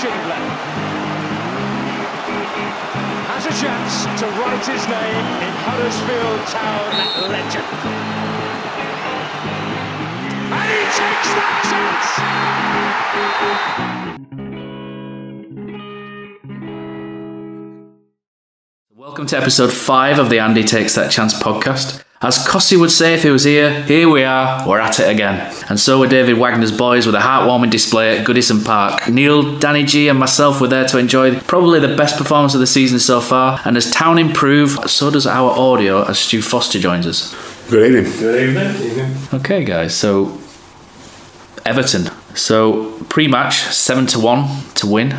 Schindler has a chance to write his name in Huddersfield Town legend. And he takes that chance! Welcome to episode 5 of the Andy Takes That Chance podcast. As Cossie would say if he was here we are, we're at it again. And so were David Wagner's boys with a heartwarming display at Goodison Park. Neil, Danny G and myself were there to enjoy probably the best performance of the season so far. And as Town improve, so does our audio as Stu Foster joins us. Good evening. Good evening. Okay guys, so Everton. So pre-match 7-1 to win.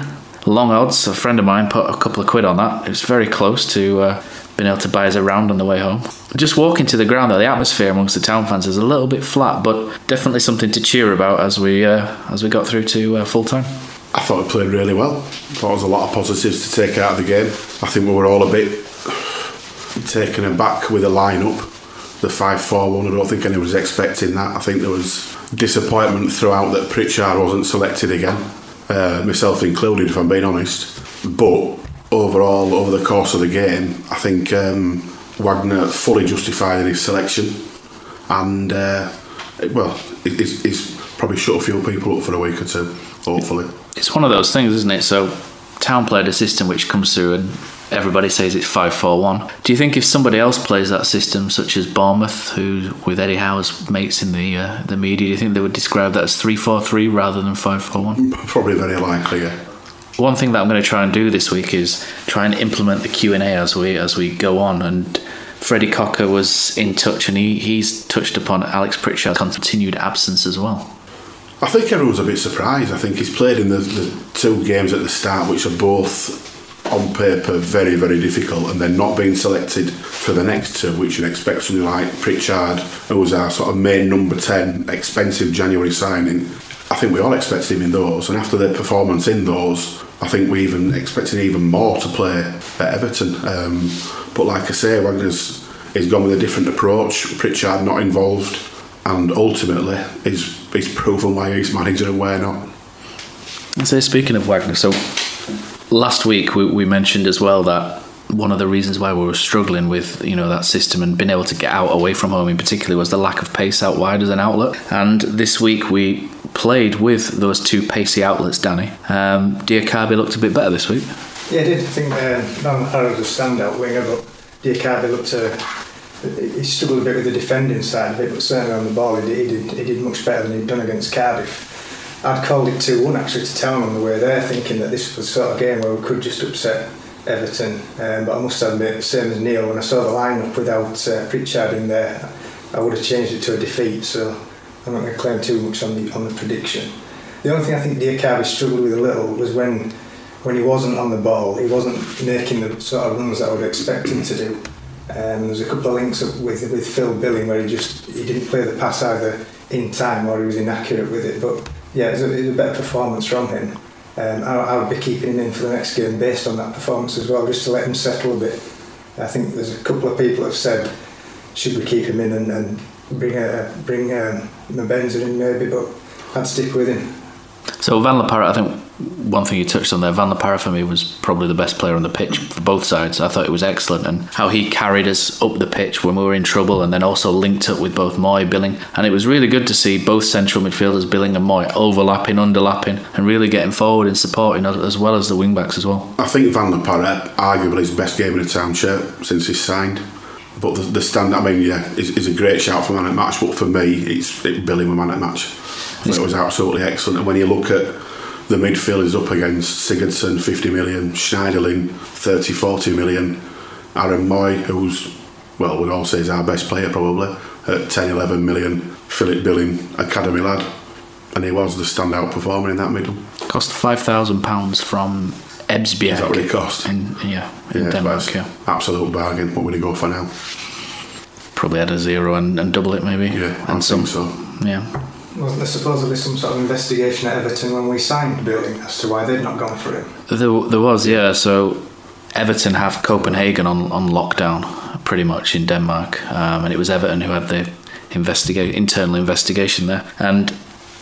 Long odds. A friend of mine put a couple of quid on that. It was very close to being able to buy us a round on the way home. Just walking to the ground though, the atmosphere amongst the Town fans is a little bit flat, but definitely something to cheer about as we got through to full time. I thought we played really well. I thought there was a lot of positives to take out of the game. I think we were all a bit taken aback with the line-up, the 5-4-1. I don't think anyone was expecting that. I think there was disappointment throughout that Pritchard wasn't selected again, myself included if I'm being honest. But overall, over the course of the game, I think Wagner fully justified in his selection, and he's probably shut a few people up for a week or two, hopefully. It's one of those things, isn't it? So Town played a system which comes through and everybody says it's 5-4-1. Do you think if somebody else plays that system, such as Bournemouth, who with Eddie Howe's mates in the media, do you think they would describe that as 3-4-3 rather than 5-4-1? Probably very likely, yeah. One thing that I'm going to try and do this week is try and implement the Q&A as we go on, and Freddie Cocker was in touch and he's touched upon Alex Pritchard's continued absence as well. I think everyone's a bit surprised. I think he's played in the 2 games at the start, which are both on paper very, very difficult, and then not being selected for the next 2, which you'd expect somebody like Pritchard, who was our sort of main number 10, expensive January signing. I think we all expected him in those, and after their performance in those, I think we even expected even more to play at Everton. But like I say, Wagner's gone with a different approach. Pritchard not involved, and ultimately he's proven why he's manager and why not. So speaking of Wagner, so last week we mentioned as well that one of the reasons why we were struggling with that system and being able to get out away from home in particular was the lack of pace out wide as an outlet. And this week we played with those 2 pacey outlets, Danny. Diakabi looked a bit better this week. Yeah, he did. I think Nolan Harrod was a standout winger, but Diakabi he struggled a bit with the defending side of it, but certainly on the ball he did much better than he'd done against Cardiff. I'd called it 2-1 actually to Town on the way there, thinking that this was the sort of game where we could just upset Everton, but I must admit, same as Neil, when I saw the line-up without Pritchard in there, I would have changed it to a defeat, so I'm not going to claim too much on the prediction. The only thing I think Diakabi struggled with a little was when he wasn't on the ball, he wasn't making the sort of runs that I would expect him to do. There's a couple of links up with Phil Billing where he didn't play the pass either in time or he was inaccurate with it, but yeah, it was a better performance from him. I would be keeping him in for the next game based on that performance as well, just to let him settle a bit. I think there's a couple of people have said, should we keep him in and bring Mbenza in maybe, but I'd stick with him. So Van La Parra, I think one thing you touched on there, Van La Parra for me was probably the best player on the pitch for both sides. I thought it was excellent, and how he carried us up the pitch when we were in trouble, and then also linked up with both Moy, Billing, and it was really good to see both central midfielders, Billing and Moy, overlapping, underlapping, and really getting forward and supporting as well as the wing backs as well. I think Van La Parra arguably his best game in a Town shirt since he's signed. But the stand, is a great shout for man at match. But for me, it's Billing with man at match. It was absolutely excellent. And when you look at the midfielders up against Sigurdsson, 50 million, Schneiderlin, 30-40 million, Aaron Moy, who's, well, we'd all say is our best player probably, at 10-11 million, Philip Billing, academy lad, and he was the standout performer in that middle. Cost £5,000 from Ebsbjerg. Is that what it cost? In Denmark, yeah. Absolute bargain. What would he go for now? Probably add a 0 and double it maybe. Yeah, I think so. Yeah. Wasn't there supposedly some sort of investigation at Everton when we signed Billing as to why they'd not gone for him? There was, yeah. So Everton have Copenhagen on lockdown pretty much in Denmark, and it was Everton who had the internal investigation there. And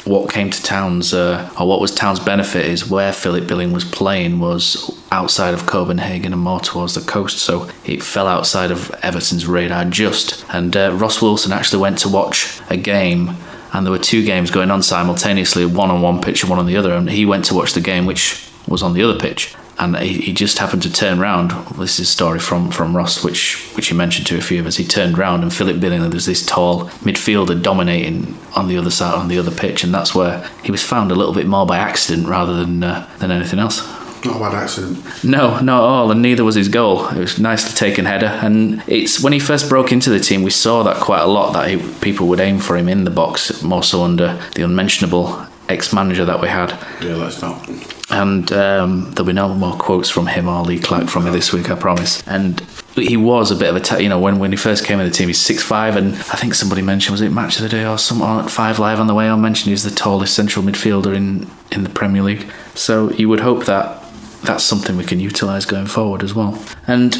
what came to Town's, or what was Town's benefit is where Philip Billing was playing was outside of Copenhagen and more towards the coast, so it fell outside of Everton's radar just. And Ross Wilson actually went to watch a game, and there were 2 games going on simultaneously, one on one pitch and one on the other, and he went to watch the game which was on the other pitch. And he just happened to turn round. This is a story from Ross, which he mentioned to a few of us. He turned round and Philip Billing, there was this tall midfielder dominating on the other side, on the other pitch, and that's where he was found a little bit more by accident rather than anything else. Not a bad accident. No, not at all, and neither was his goal. It was a nicely taken header, and it's when he first broke into the team, we saw that quite a lot, that people would aim for him in the box, more so under the unmentionable ex-manager that we had. Yeah, let's not. And there'll be no more quotes from him or Lee Clark from me this week, I promise. And he was a bit of a, when he first came in the team, he's 6'5", and I think somebody mentioned, was it Match of the Day or something at 5 Live on the way on, mentioned he's the tallest central midfielder in the Premier League. So you would hope that that's something we can utilise going forward as well. And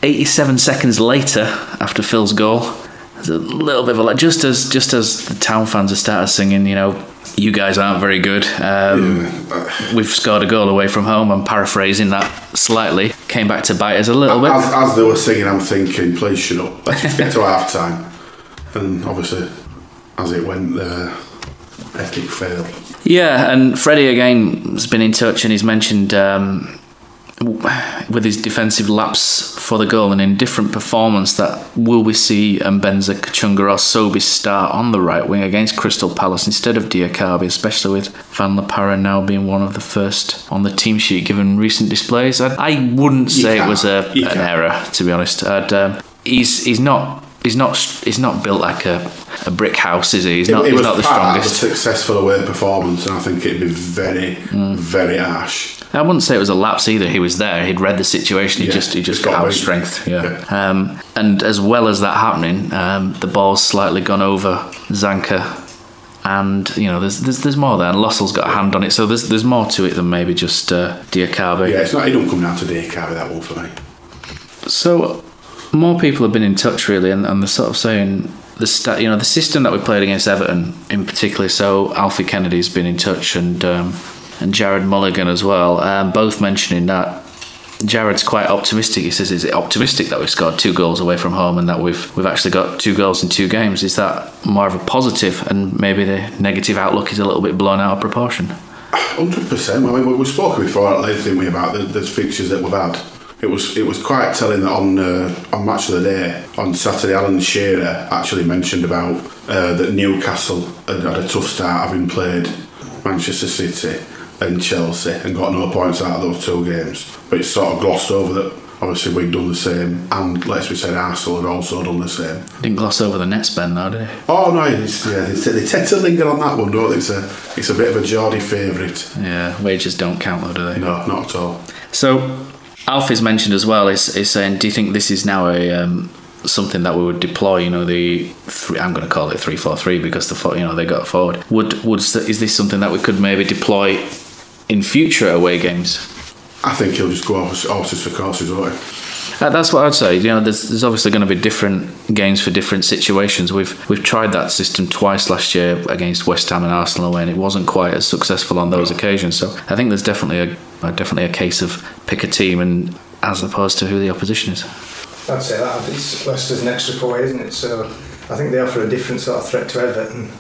87 seconds later, after Phil's goal, there's a little bit of a, just as the Town fans have started singing, you guys aren't very good. We've scored a goal away from home. I'm paraphrasing that slightly. Came back to bite us a little bit. As they were singing, I'm thinking, please shut up. Let's just get to half time. And obviously, as it went, epic fail. Yeah, and Freddie again has been in touch, and he's mentioned with his defensive lapse for the goal and in different performance that will we see Mbenza Kachunga or Sobi start on the right wing against Crystal Palace instead of Diakabi, especially with Van La Parra now being one of the first on the team sheet given recent displays. I wouldn't say it was an error, to be honest. He's not built like a brick house, is he? He's not the strongest. It was a successful away performance, and I think it'd be very, very harsh. I wouldn't say it was a lapse either. He was there. He'd read the situation. He just got out of strength. Yeah. And as well as that happening, the ball's slightly gone over Zanka, and there's more there. And Lossell's got a hand on it, so there's more to it than maybe just Diakabi. Yeah, it's not. He don't come down to Diakabi, that one for me. So more people have been in touch really, and they're sort of saying the system that we played against Everton in particular. So Alfie Kennedy's been in touch, and Jared Mulligan as well, both mentioning that Jared's quite optimistic. He says, is it optimistic that we've scored 2 goals away from home and that we've actually got 2 goals in 2 games? Is that more of a positive, and maybe the negative outlook is a little bit blown out of proportion? 100%. I mean, we've spoken before at length, didn't we, about the fixtures that we've had. It was quite telling that on Match of the Day on Saturday, Alan Shearer actually mentioned about that Newcastle had a tough start, having played Manchester City and Chelsea and got no points out of those 2 games. But it's sort of glossed over that obviously we'd done the same, and let's be said, Arsenal had also done the same. Didn't gloss over the net spend though, did he? Oh no, they tend to linger on that one, don't they? It's a bit of a Geordie favourite. Yeah, wages don't count though, do they? No, not at all. So Alfie's mentioned as well is saying, do you think this is now a something that we would deploy? I'm going to call it 3-4-3 because they got forward. Is this something that we could maybe deploy in future away games? I think he'll just go horses for courses, won't he? That's what I'd say. There's obviously going to be different games for different situations. We've tried that system twice last year against West Ham and Arsenal away, and it wasn't quite as successful on those occasions. So I think there's definitely a case of pick a team, and as opposed to who the opposition is. I'd say that it's Leicester's next trip away, isn't it? So I think they offer a different sort of threat to Everton.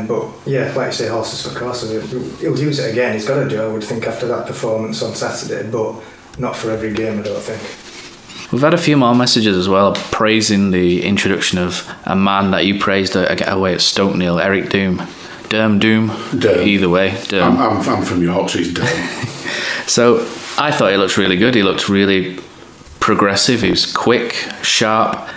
But yeah, like you say, horses for courses. He'll use it again. He's got to do, I would think, after that performance on Saturday, but not for every game, I don't think. We've had a few more messages as well praising the introduction of a man that you praised away at Stoke, Neil, Eric Doom. Doom. Either way, Doom. I'm from Yorkshire, he's Doom. So I thought he looked really good. He looked really progressive. He was quick, sharp.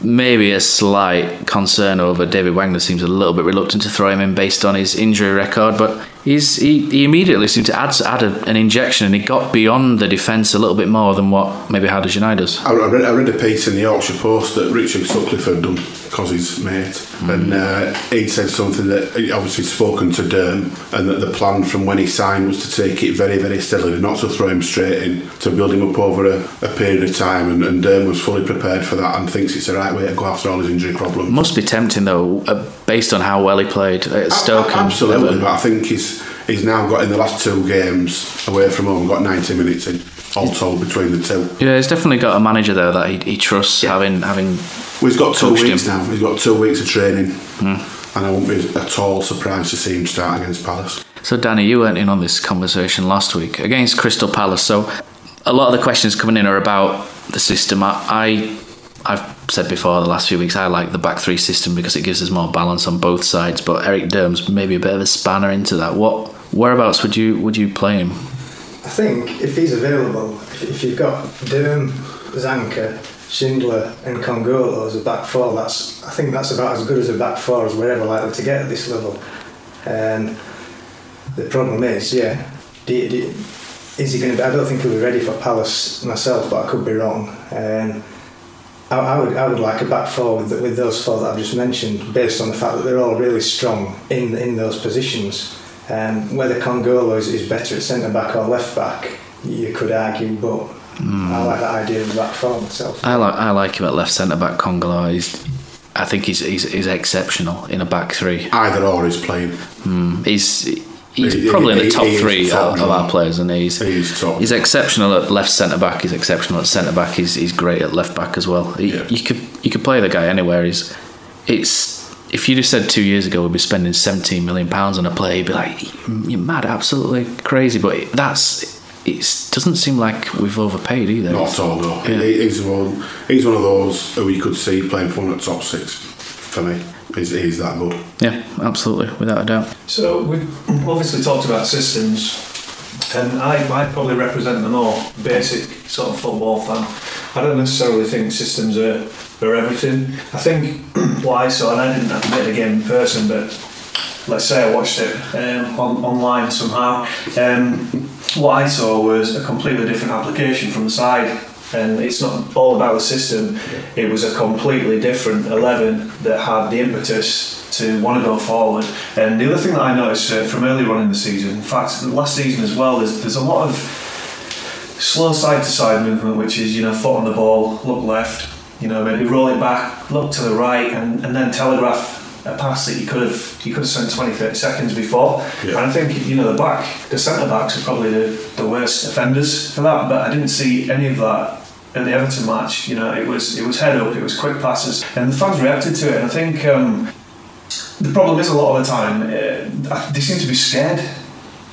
Maybe a slight concern over David Wagner. Seems a little bit reluctant to throw him in based on his injury record, but he immediately seemed to add an injection, and he got beyond the defence a little bit more than what maybe Harders United does. I read a piece in the Yorkshire Post that Richard Sutcliffe had done because he's mate, and he'd said something that he'd obviously spoken to Durham, and that the plan from when he signed was to take it very, very steadily, not to throw him straight in, to build him up over a period of time, and Durham was fully prepared for that and thinks it's the right way to go after all his injury problems. Must be tempting though, based on how well he played at Stoke. Absolutely, and but I think he's now got, in the last 2 games away from home, got 90 minutes in, all told, between the two. Yeah, he's definitely got a manager there that he trusts, having Well, he's got 2 weeks now. He's got 2 weeks of training, and I won't be at all surprised to see him start against Palace. So Danny, you weren't in on this conversation last week against Crystal Palace, so a lot of the questions coming in are about the system. I've said before the last few weeks I like the back 3 system because it gives us more balance on both sides, but Eric Durham's maybe a bit of a spanner into that. Whereabouts would you play him? I think if he's available, if you've got Durham, Zanka, Schindler and Congolo as a back 4, I think that's about as good as a back 4 as we're ever likely to get at this level. And the problem is, is he going to be? I don't think he'll be ready for Palace myself, but I could be wrong. I would like a back 4 with those 4 that I've just mentioned, based on the fact that they're all really strong in those positions. Whether Congolo is better at centre back or left back, you could argue, but I like that idea of the back 4 myself. I like him at left centre back. Congolo, I think he's exceptional in a back 3. Either or he's playing. He's probably in the top 3 of our players, and he's exceptional at left centre back. He's exceptional at centre back. He's great at left back as well. You could play the guy anywhere. If you'd have said 2 years ago we'd be spending £17 million on a player, you'd be like, you're mad, absolutely crazy. But it doesn't seem like we've overpaid either. Not at all, no. Yeah. He's one of those who you could see playing for one at top 6 for me. He's that good. Yeah, absolutely, without a doubt. So we've obviously talked about systems, and I probably represent the more basic sort of football fan. I don't necessarily think systems are everything. I think what I saw, and I didn't admit the game in person, but let's say I watched it online somehow, what I saw was a completely different application from the side. And it's not all about the system. It was a completely different 11 that had the impetus to want to go forward. And the other thing that I noticed from earlier on in the season, in fact last season as well, there's a lot of slow side to side movement, which is, foot on the ball, look left, maybe roll it back, look to the right, and then telegraph a pass that you could have sent 20-30 seconds before. And I think the centre backs are probably the worst offenders for that, but I didn't see any of that at the Everton match. It was head up, it was quick passes, and the fans reacted to it. And I think the problem is a lot of the time they seem to be scared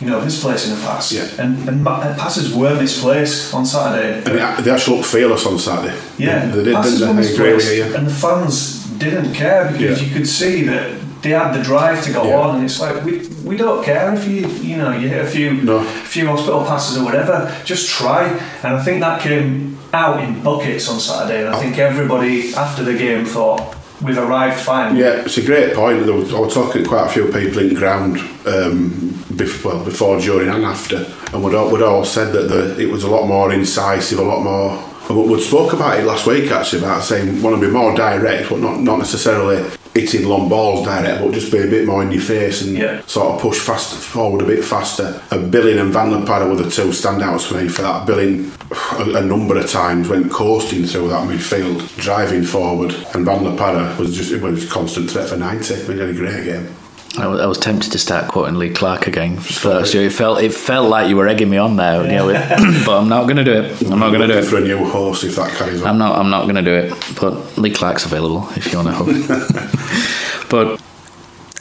misplacing a pass, and passes were misplaced on Saturday, and they actually looked fearless on Saturday. Passes were misplaced, and the fans didn't care, because you could see that they had the drive to go on, and it's like we don't care if you hit a few hospital passes or whatever, just try. And I think that came out in buckets on Saturday, and I think everybody after the game thought we've arrived fine. Yeah, it's a great point. I was talking to quite a few people in ground before, during and after, and we'd all said that it was a lot more incisive, a lot more. We spoke about it last week actually, about saying want to be more direct, but not necessarily hitting long balls direct, but just be a bit more in your face and sort of push forward a bit faster. And Billing and Van der Padden were the 2 standouts for me for that. Billing a number of times went coasting through that midfield, driving forward, and Van der Padden was a constant threat for 90. He had a great game. I was tempted to start quoting Lee Clark again first. It felt like you were egging me on there, but I'm not going to do it. I'm not going to do it for a new horse if that carries on. I'm not going to do it. But Lee Clark's available if you want to hook. But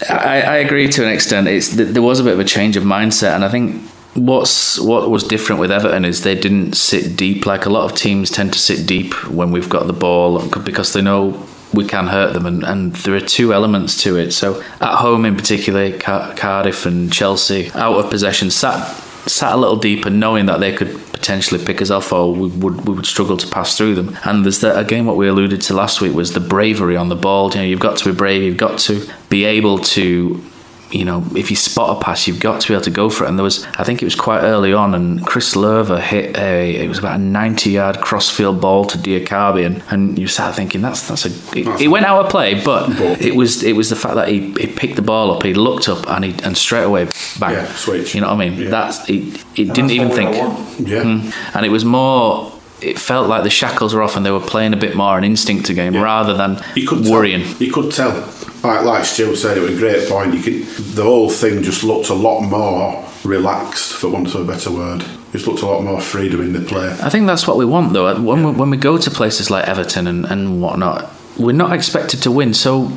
I agree to an extent. There was a bit of a change of mindset, and I think what was different with Everton is they didn't sit deep. Like a lot of teams tend to sit deep when we've got the ball because they know we can hurt them, and there are 2 elements to it. So at home in particular, Cardiff and Chelsea, out of possession, sat a little deeper, knowing that they could potentially pick us off, or we would struggle to pass through them. And there's again what we alluded to last week was the bravery on the ball. You've got to be brave, you've got to be able to you know, if you spot a pass, you've got to be able to go for it. And I think it was quite early on, and Chris Lerver hit it was about a 90-yard crossfield ball to Diakabi, and you start thinking it went out of play, but it was the fact that he picked the ball up, he looked up, and straight away bang, switch. You know what I mean? Yeah. He didn't even think. And it was more. It felt like the shackles were off and they were playing a bit more an instinctive game rather than worrying. You could tell. Like Stu said, it was a great point. The whole thing just looked a lot more relaxed, for want of a better word. Just looked a lot more freedom in the play. I think that's what we want, though. When we go to places like Everton and whatnot, we're not expected to win. So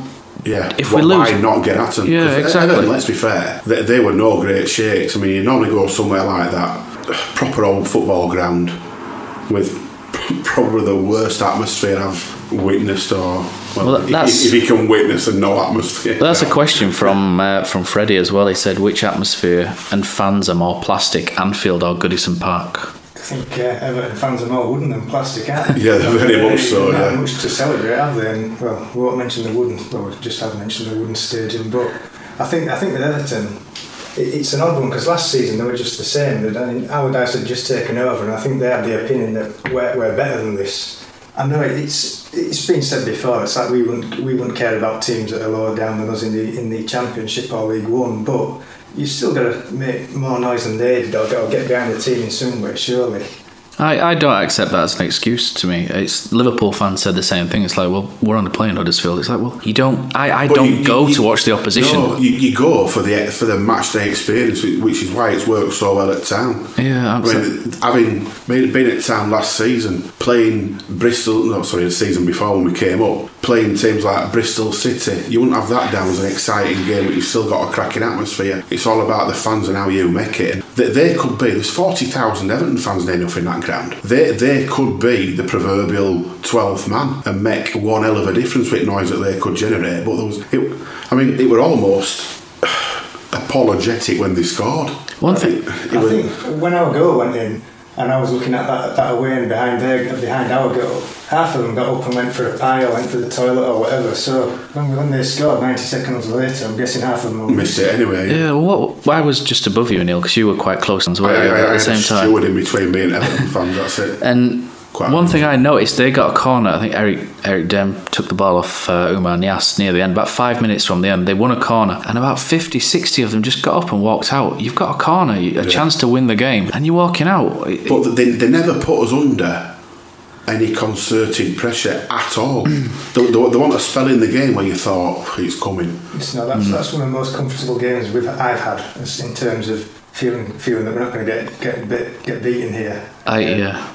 if we lose, why not get at them? Yeah, exactly. Everton, let's be fair, they were no great shakes. I mean, you normally go somewhere like that, proper old football ground, with probably the worst atmosphere I've witnessed, if you can witness and no atmosphere. That's a question from Freddie as well. He said, which atmosphere and fans are more plastic, Anfield or Goodison Park? I think Everton fans are more wooden than plastic, aren't they? Yeah, they're very much so, not much to celebrate, have they? And, well, we won't mention the wooden, well, we just have mentioned the wooden stadium, but I think with Everton, it's an odd one, because last season they were just the same. I mean, Allardyce had just taken over, and I think they had the opinion that we're better than this. I know it's been said before. It's like we wouldn't care about teams that are lower down than us in the Championship or League One, but you've still got to make more noise than they did, or get behind the team in some way, surely. I don't accept that as an excuse. To me, it's Liverpool fans said the same thing. It's like, well, we're only playing Huddersfield. It's like, well, you don't. I don't go to watch the opposition. No, you go for the match day experience, which is why it's worked so well at Town. Yeah, absolutely. I mean, having been at Town last season, playing the season before when we came up, playing teams like Bristol City, you wouldn't have that down as an exciting game, but you've still got a cracking atmosphere. It's all about the fans and how you make it. And they could be. There's 40,000 Everton fans near enough in that ground. They could be the proverbial 12th man and make one hell of a difference with noise that they could generate. But it were almost apologetic when they scored. I think when our goal went in, and I was looking at that away and behind our goal, half of them got up and went for a pie or went to the toilet or whatever. So when they scored 90 seconds later, I'm guessing half of them missed it anyway. Yeah, well, I was just above you, Neil, because you were quite close as well at the same time. I had a steward in between me and Everton fans, that's it. And one thing I noticed, they got a corner. I think Eric Dem took the ball off Umar Niasse near the end. About 5 minutes from the end, they won a corner, and about 50, 60 of them just got up and walked out. You've got a corner, a chance to win the game, and you're walking out. But they never put us under any concerted pressure at all. They want a spell in the game where you thought, it's coming. That's one of the most comfortable games I've had in terms of feeling that we're not going to get beaten here.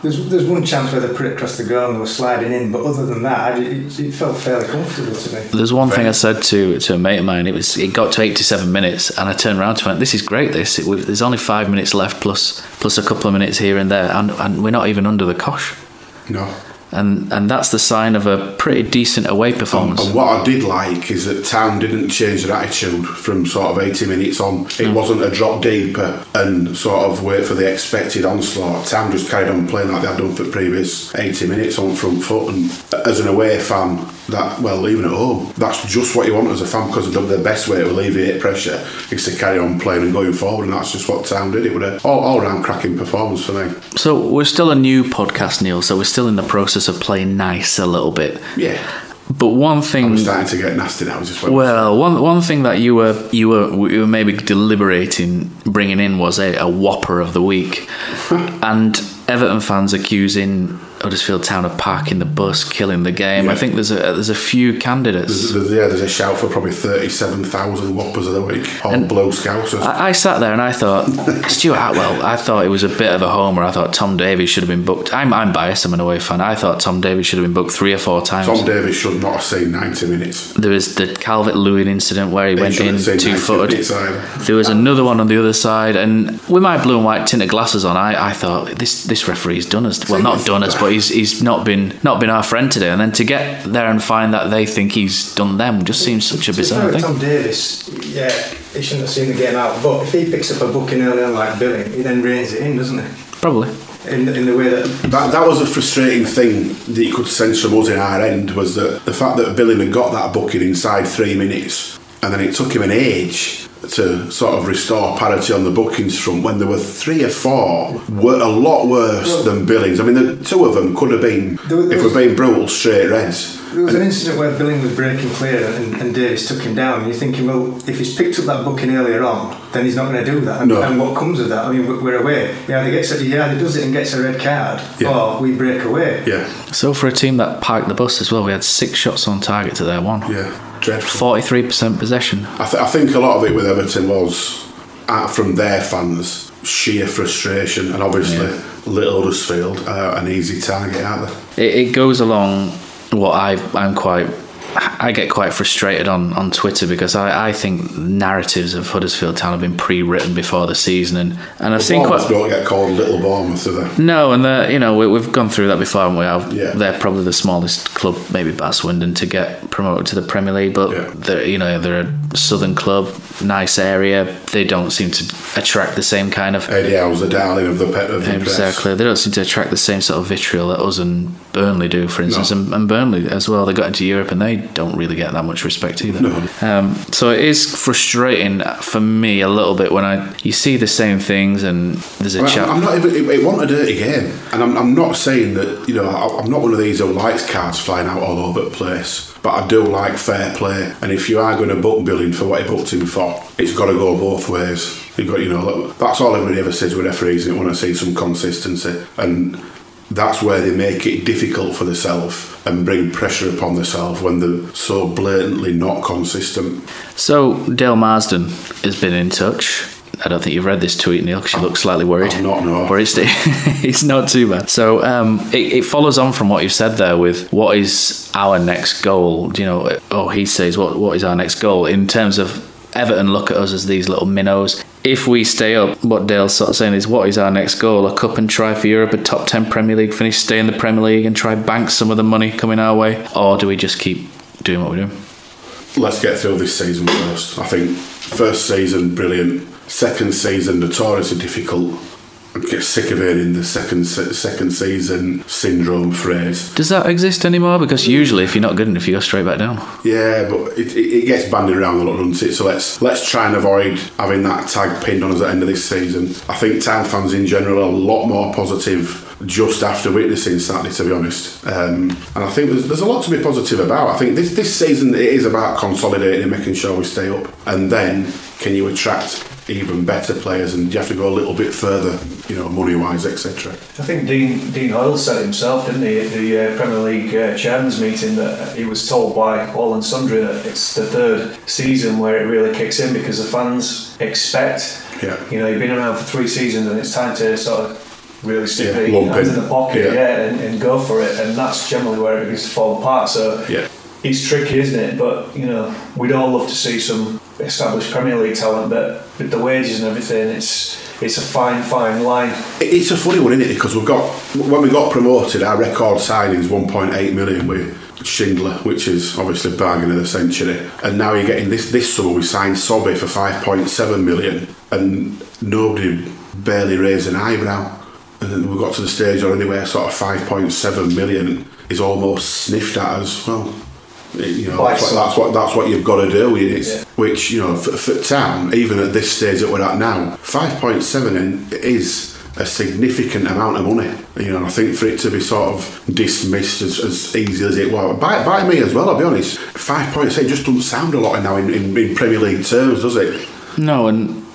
There's one chance where they put it across the goal and they were sliding in, but other than that, it felt fairly comfortable to me. There's one thing I said to a mate of mine. It got to 87 minutes, and I turned around to him and went, "This is great. There's only 5 minutes left, plus a couple of minutes here and there, and we're not even under the cosh." No. And that's the sign of a pretty decent away performance. And what I did like is that Town didn't change their attitude from sort of 80 minutes on. It wasn't a drop deeper and sort of wait for the expected onslaught. Town just carried on playing like they had done for the previous 80 minutes on front foot. And as an away fan, even at home, that's just what you want as a fan, because the best way to alleviate pressure is to carry on playing and going forward, and that's just what Town did. It was an all-round cracking performance for me. So we're still a new podcast, Neil, so we're still in the process of playing nice a little bit. Yeah. But one thing, I'm starting to get nasty now. One thing that you were maybe deliberating bringing in was a whopper of the week, and Everton fans accusing Huddersfield Town of parking the bus, killing the game. Yeah. I think there's a few candidates. There's a shout for probably 37,000 whoppers of the week. All blow scousers. I sat there and I thought, Stuart Atwell, I thought it was a bit of a homer. I thought Tom Davies should have been booked. I'm biased, I'm an away fan. I thought Tom Davies should have been booked 3 or 4 times. Tom Davies should not have seen 90 minutes. There was the Calvert-Lewin incident where he went in 2-footed. There was another one on the other side, and with my blue and white tinted glasses on, I thought this referee's done us. Well, not done us, but he's not been our friend today. And then to get there and find that they think he's done them just seems such a bizarre thing. Tom Davies, he shouldn't have seen the game out. But if he picks up a booking early on like Billing, he then reins it in, doesn't he? Probably. In the way that was a frustrating thing that you could sense from us in our end, was that the fact that Billing had got that booking inside 3 minutes, and then it took him an age to sort of restore parity on the bookings front when there were 3 or 4 were a lot worse than Billings. I mean, the 2 of them could have been, if we're being brutal, straight reds. There was an incident where Billing was breaking clear and Davis took him down, and you're thinking, well, if he's picked up that booking earlier on, then he's not going to do that. And what comes of that? I mean, we're away. He either does it and gets a red card, or we break away. Yeah. So for a team that parked the bus as well, we had 6 shots on target to their 1. Yeah. Dreadful. 43% possession. I think a lot of it with Everton was from their fans, sheer frustration, and obviously Little Huddersfield are an easy target, aren't they? It goes along what I get quite frustrated on Twitter, because I think narratives of Huddersfield Town have been pre-written before the season, and I've seen Bournemouth don't get called Little Bournemouth, do they? No, and we've gone through that before, haven't we? Yeah. They're probably the smallest club, maybe Swindon, to get promoted to the Premier League, but they're a southern club, nice area. They don't seem to attract the same kind of. Eddie Howe's the darling of the press. Exactly, they don't seem to attract the same sort of vitriol that us and Burnley do, for instance, and Burnley as well. They got into Europe and they don't really get that much respect either. No. So it is frustrating for me a little bit when you see the same things, and there's a chat. I'm not even. It wasn't a dirty game, and I'm not saying that. I'm not one of these who likes cards flying out all over the place. But I do like fair play, and if you are going to book Billing for what he booked him for, it's got to go both ways. That's all everybody ever says with referees. They want to see some consistency, and that's where they make it difficult for themselves and bring pressure upon themselves when they're so blatantly not consistent. So Dale Marsden has been in touch. I don't think you've read this tweet, Neil, because you look slightly worried. I'm not, no. But it's not too bad. So it follows on from what you've said there with what is our next goal. He says, what is our next goal? In terms of Everton look at us as these little minnows. If we stay up, what Dale's sort of saying is, what is our next goal? A cup and try for Europe, a top 10 Premier League finish, stay in the Premier League and try bank some of the money coming our way? Or do we just keep doing what we're doing? Let's get through this season first. I think first season, brilliant. Second season, notoriously difficult. I get sick of hearing the second season syndrome phrase. Does that exist anymore? Because usually if you're not good enough, you go straight back down. Yeah, but it gets bandied around a lot, doesn't it? So let's try and avoid having that tag pinned on us at the end of this season. I think Town fans in general are a lot more positive just after witnessing Saturday, to be honest. And I think there's a lot to be positive about. I think this season it is about consolidating and making sure we stay up. And then can you attract even better players, and you have to go a little bit further, money-wise, etc. I think Dean Hoyle said himself, didn't he, at the Premier League chairman's meeting, that he was told by all and sundry that it's the 3rd season where it really kicks in, because the fans expect. Yeah. You've been around for 3 seasons, and it's time to sort of really stick your hands in the pocket, and go for it, and that's generally where it begins to fall apart. So it's tricky, isn't it? But we'd all love to see some established Premier League talent, but with the wages and everything, it's a fine line. It's a funny one, isn't it? Because when we got promoted, our record signings 1.8 million with Schindler, which is obviously bargain of the century, and now you're getting this summer we signed Sobby for 5.7 million, and nobody barely raised an eyebrow. And then we got to the stage already where sort of 5.7 million is almost sniffed at as well. That's what you've got to do. Which for Town, even at this stage that we're at now, 5.7 is a significant amount of money. I think for it to be sort of dismissed as easy as it was by me as well, I'll be honest, 5.7 just doesn't sound a lot now in Premier League terms, does it? No, and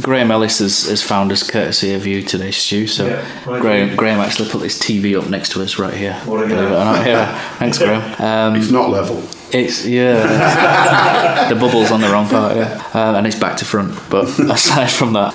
Graham Ellis has found us courtesy of you today, Stu. So Graham actually put this TV up next to us right here. What a thanks, Graham. It's not level. It's the bubble's on the wrong part, and it's back to front. But aside from that,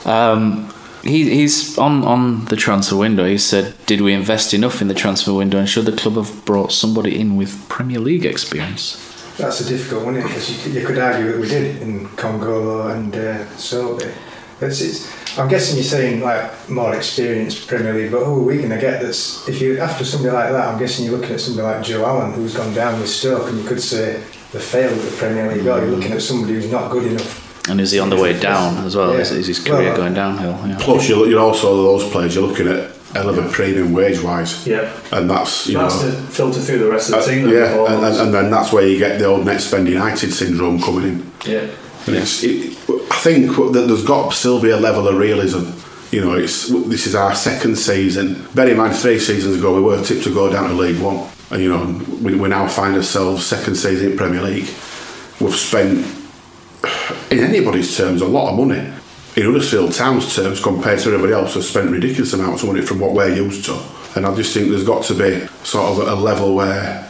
he's on the transfer window. He said, "Did we invest enough in the transfer window, and should the club have brought somebody in with Premier League experience?" That's a difficult one, isn't it? Because you could argue that we did in Congolo and Sobe. I'm guessing you're saying like more experienced Premier League, but who are we going to get that's, if you after somebody like that, I'm guessing you're looking at somebody like Joe Allen, who's gone down with Stoke, and you could say they failed at the Premier League, or you're looking at somebody who's not good enough. And is he on the way down as well? Is his career going downhill? Yeah. Plus, you're also those players, you're looking at hell of a premium wage-wise. Yeah. And that's, to filter through the rest of the team. And then that's where you get the old net spend United syndrome coming in. Yeah. And I think that there's got to still be a level of realism. You know, this is our second season. Bear in mind, 3 seasons ago we were tipped to go down to League One, and you know we now find ourselves second season in Premier League. We've spent, in anybody's terms, a lot of money. In Huddersfield Town's terms, compared to everybody else, have spent ridiculous amounts of money from what we're used to. And I just think there's got to be sort of a level where,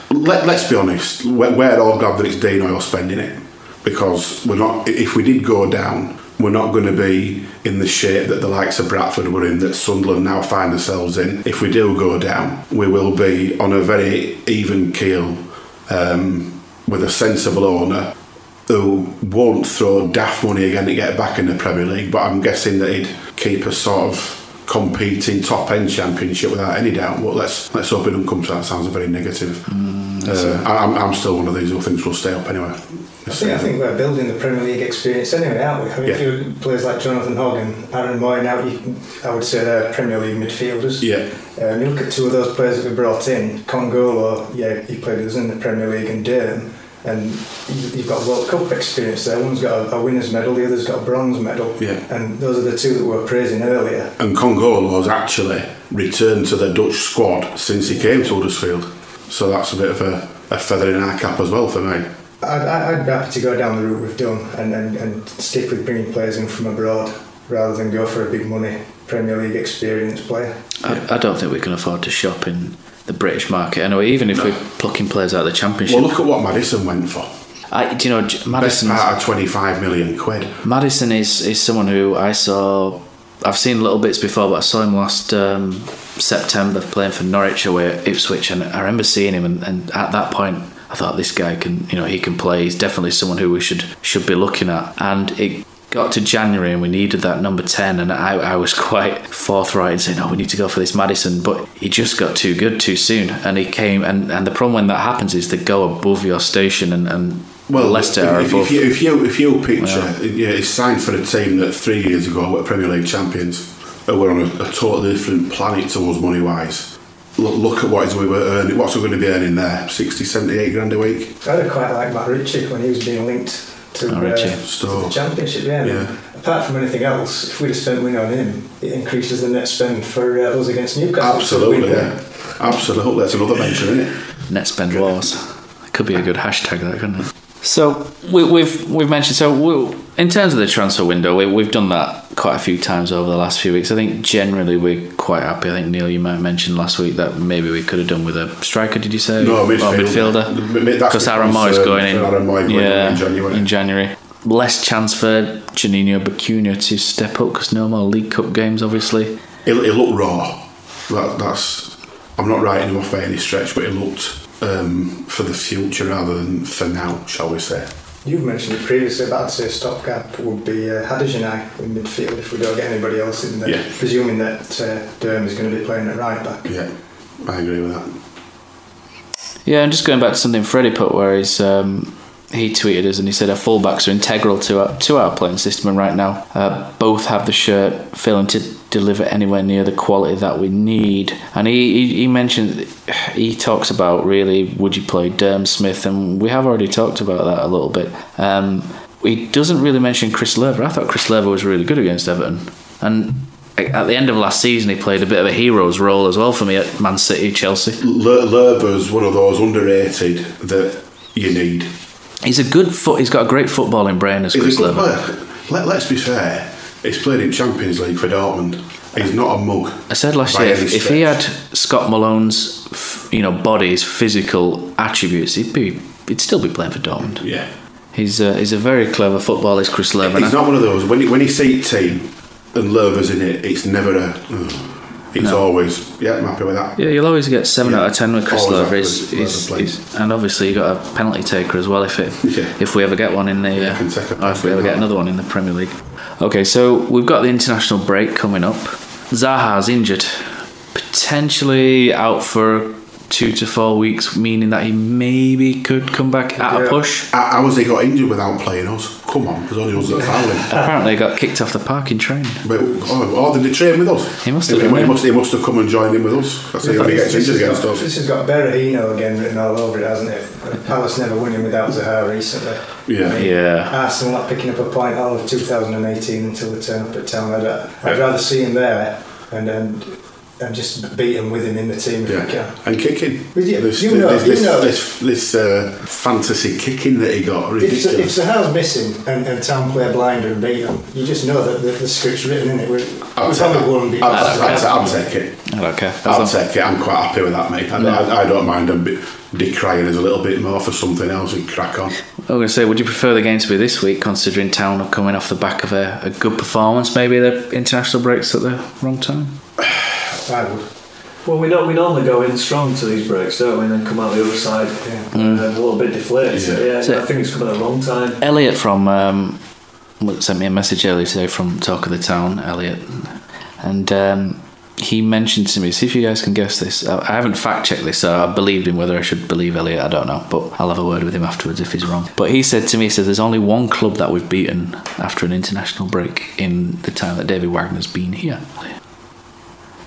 let's be honest, we're all glad that it's Dean Oil spending it, because we're not. If we did go down, we're not going to be in the shape that the likes of Bradford were in, that Sunderland now find themselves in. If we do go down, we will be on a very even keel with a sensible owner who won't throw daft money again to get back in the Premier League, but I'm guessing that he'd keep a sort of competing top-end championship without any doubt. But let's hope it doesn't come to that. Sounds very negative. I'm still one of these who thinks we'll stay up anyway. I think we're building the Premier League experience anyway, aren't we? I mean, if you players like Jonathan Hogg and Aaron Moy now, I would say they're Premier League midfielders. Yeah. You look at 2 of those players that we brought in, Congolo, he played with us in the Premier League, and Durham, and you've got World Cup experience there. One's got a winner's medal, the other's got a bronze medal. Yeah. And those are the 2 that we were praising earlier. And Congolo has actually returned to the Dutch squad since he came to Huddersfield. So that's a bit of a feather in our cap as well for me. I'd be happy to go down the route we've done and stick with bringing players in from abroad rather than go for a big money Premier League experienced player. I don't think we can afford to shop in the British market anyway, even if we're plucking players out of the Championship. Well, look at what Maddison went for. Do you know, Maddison, best part of 25 million quid. Maddison is someone who I've seen little bits before, but I saw him last September playing for Norwich away at Ipswich, and I remember seeing him, and at that point I thought, this guy he can play. He's definitely someone who we should be looking at. And it got to January and we needed that number 10, and I was quite forthright in saying, no, we need to go for this Maddison, but he just got too good too soon, and he came, and the problem when that happens is they go above your station, and well, Leicester are above. If you picture, he's signed for a team that 3 years ago were Premier League champions, who were on a totally different planet to us money wise. Look at what we were earning. What's we going to be earning there? 60, 70, 80 grand a week. I'd quite like Matt Ritchie when he was being linked to the Championship. Yeah. Apart from anything else, if we'd have spent money on him, it increases the net spend for us against Newcastle. Absolutely, absolutely. That's another mention, isn't it? Net spend wars. It could be a good hashtag, that, couldn't it? So we've mentioned. So in terms of the transfer window, we've done that quite a few times over the last few weeks. I think generally we're quite happy. I think Neil, you might have mentioned last week that maybe we could have done with a striker. Did you say? No, midfielder. Because Aaron Moy is going in. Aaron Moy going in January. Less chance for Janino Bacuna to step up because no more League Cup games, obviously. It looked raw. That's. I'm not writing him off by any stretch, but it looked. For the future rather than for now, shall we say. You've mentioned it previously, but I'd say stopgap would be Haderjanai in midfield if we don't get anybody else in there, presuming that Durham is going to be playing at right back. Yeah, I agree with that. Yeah, and just going back to something Freddie put where he tweeted us and he said our fullbacks are integral to our playing system, and right now both have the shirt failing to deliver anywhere near the quality that we need. And he mentioned, he talks about really, would you play Durham Smith, and we have already talked about that a little bit. He doesn't really mention Chris Lever. I thought Chris Lever was really good against Everton, and at the end of last season he played a bit of a hero's role as well for me at Man City, Chelsea. Lever's one of those underrated that you need. He's got a great footballing brain as Chris Lever. Let's be fair, he's played in Champions League for Dortmund. He's not a mug. I said last year, if he had Scott Malone's body, his physical attributes, he'd still be playing for Dortmund. Yeah. He's a very clever footballer, is Chris Lever. He's not one of those, when you see a team and Lever's in it, it's never always, I'm happy with that. Yeah, you'll always get 7 out of 10 with Chris Lever. And obviously you got a penalty taker as well if we ever get one in the or if we ever get another one in the Premier League. Okay, so we've got the international break coming up. Zaha's injured, potentially out for 2 to 4 weeks, meaning that he maybe could come back at a push. How has he got injured without playing us? Come on, there's only us that fouled him. Apparently he got kicked off the park in training. But, did he train with us? He must have He must have come and joined in with us. That's how he gets injured against us. This has got Berahino again written all over it, hasn't it? Palace never winning without Zaha recently. Yeah. Arsenal not picking up a point all of 2018 until they turn up at Town. I'd rather see him there and just beat him with him in the team if we can. And kicking. This fantasy kicking that he got, ridiculous. If Zaha's missing and Town play a blinder and beat him, you just know that the script's written in it. I'll take it. I don't care. I'll take it. I'm quite happy with that, mate. I don't mind him decrying us a little bit more for something else and crack on. I was going to say, would you prefer the game to be this week, considering Town are coming off the back of a good performance, maybe the international breaks at the wrong time? I would. Well, we normally go in strong to these breaks, don't we, and then come out the other side and a little bit deflated. So, I think it's coming at a wrong time. Elliot from sent me a message earlier today from Talk of the Town, Elliot, and he mentioned to me, see if you guys can guess this. I haven't fact checked this, so I believed him. Whether I should believe Elliot, I don't know, but I'll have a word with him afterwards if he's wrong. But he said to me, there's only one club that we've beaten after an international break in the time that David Wagner's been here.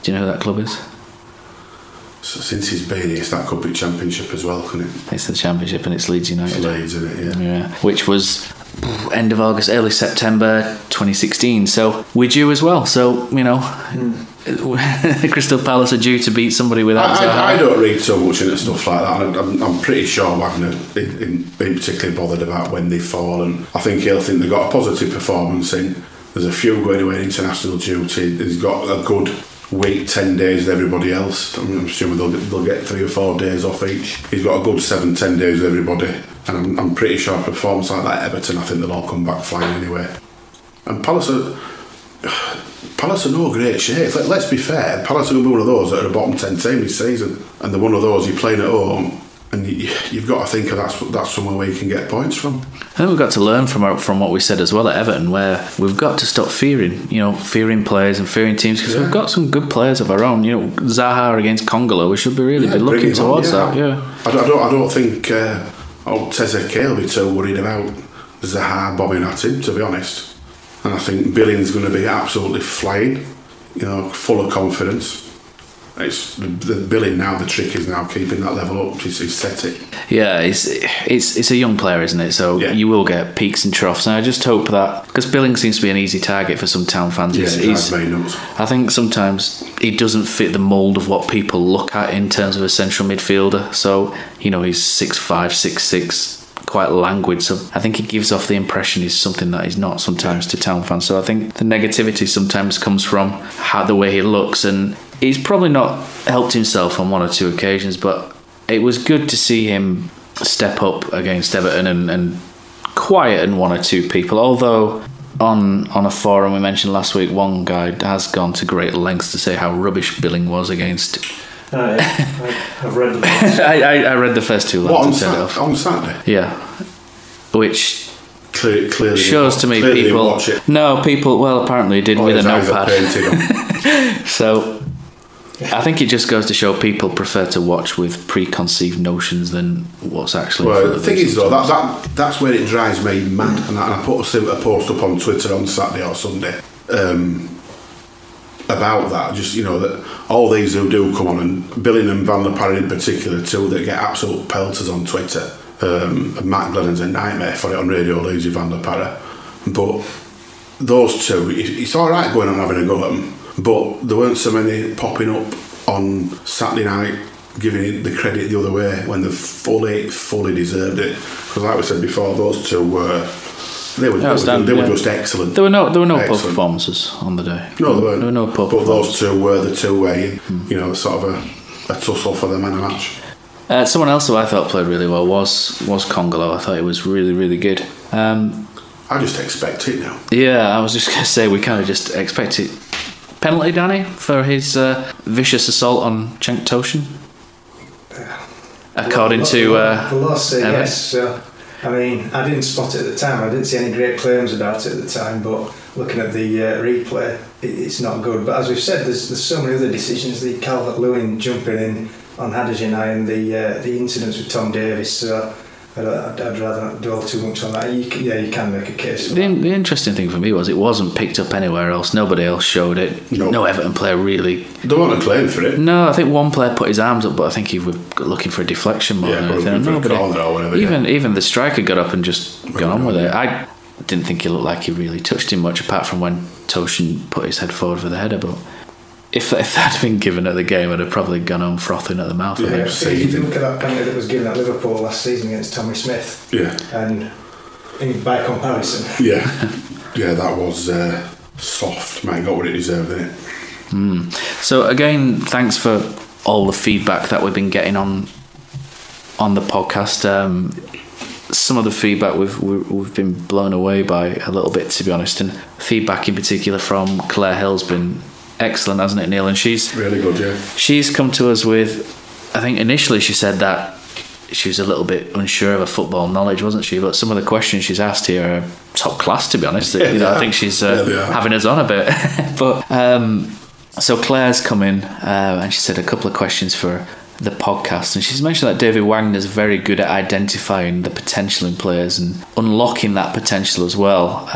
Do you know who that club is? So since he's been here, it's that could be Championship as well, couldn't it? It's the Championship and it's Leeds United. It's Leeds, isn't it? Yeah. Which was end of August, early September 2016. So we're due as well. So, Crystal Palace are due to beat somebody without Zaha. I don't read so much into stuff like that. I'm pretty sure Wagner ain't particularly bothered about when they fall, and I think he'll think they've got a positive performance in. There's a few going away in international duty. He's got a good week, 10 days with everybody else. I'm assuming they'll get 3 or 4 days off each. He's got a good 7-10 days with everybody, and I'm pretty sure a performance like that at Everton, I think they'll all come back flying anyway. And Palace are no great shape. Let's be fair, Palace are going to be one of those that are a bottom 10 team this season, and they're one of those you're playing at home and you've got to think of that's somewhere where you can get points from. I think we've got to learn from what we said as well at Everton, where we've got to stop fearing players and fearing teams, because we've got some good players of our own. Zaha against Congolo, we should be really be looking towards that. I don't think Tezeke will be too worried about Zaha bobbing at him, to be honest. And I think Billing's going to be absolutely flying, full of confidence. It's the Billing now. The trick is now keeping that level up. He's set it. Yeah, it's a young player, isn't it? So you will get peaks and troughs, and I just hope that, because Billing seems to be an easy target for some Town fans. I think sometimes he doesn't fit the mould of what people look at in terms of a central midfielder. So he's 6'5", 6'6". Quite languid, so I think he gives off the impression he's something that he's not sometimes to Town fans. So I think the negativity sometimes comes from the way he looks, and he's probably not helped himself on 1 or 2 occasions, but it was good to see him step up against Everton and quieten 1 or 2 people. Although on a forum we mentioned last week, one guy has gone to great lengths to say how rubbish Billing was against. I've read the I read the first 2 lines. On Saturday? Yeah. Which clearly shows to me people. Watch it. No, people. Well, apparently did with a notepad. So I think it just goes to show people prefer to watch with preconceived notions than what's actually. Well, the thing is though, that's where it drives me mad. And I put a post up on Twitter on Saturday or Sunday. About that, just that all these who do come on, and Billing and Van der Parra in particular, 2 that get absolute pelters on Twitter. Matt Glennon's a nightmare for it on Radio Leeds with Van der Parra, but those 2, it's all right going on having a go at them, but there weren't so many popping up on Saturday night giving it the credit the other way when they fully deserved it. Because like we said before, those 2 were. They were just excellent. There were no poor performances on the day. No, there weren't. There were no poor performances. But those 2 were the 2 where sort of a tussle for the man of the match. Someone else who I thought played really well was Congolo. I thought he was really, really good. I just expect it now. Yeah, I was just going to say we kind of just expect it. Penalty, Danny, for his vicious assault on Cenk Tosun. According to the law say yes. I mean, I didn't spot it at the time. I didn't see any great claims about it at the time, but looking at the replay, it's not good. But as we've said, there's so many other decisions. The Calvert-Lewin jumping in on Hadergin and the incidents with Tom Davis. So I'd rather not dwell too much on that. You can make a case for the interesting thing for me was it wasn't picked up anywhere else. Nobody else showed it. No Everton player really. They don't want to claim for it. No, I think one player put his arms up, but I think he was looking for a deflection more than anything. Nobody, even the striker got up and just got on with it. I didn't think he looked like he really touched him much, apart from when Toshin put his head forward for the header. But if that had been given at the game, I'd have probably gone on frothing at the mouth. Yeah, if you look at that penalty that was given at Liverpool last season against Tommy Smith. Yeah. And by comparison. Yeah, that was soft. Man, got what it deserved, didn't it? So again, thanks for all the feedback that we've been getting on the podcast. Some of the feedback we've been blown away by a little bit, to be honest, and feedback in particular from Claire Hill's been excellent, hasn't it, Neil? And she's really good. Yeah, she's come to us with, I think initially she said that she was a little bit unsure of her football knowledge, wasn't she? But some of the questions she's asked here are top class, to be honest. I think she's having us on a bit. But so Claire's come in and she said a couple of questions for the podcast, and she's mentioned that David Wagner's very good at identifying the potential in players and unlocking that potential as well.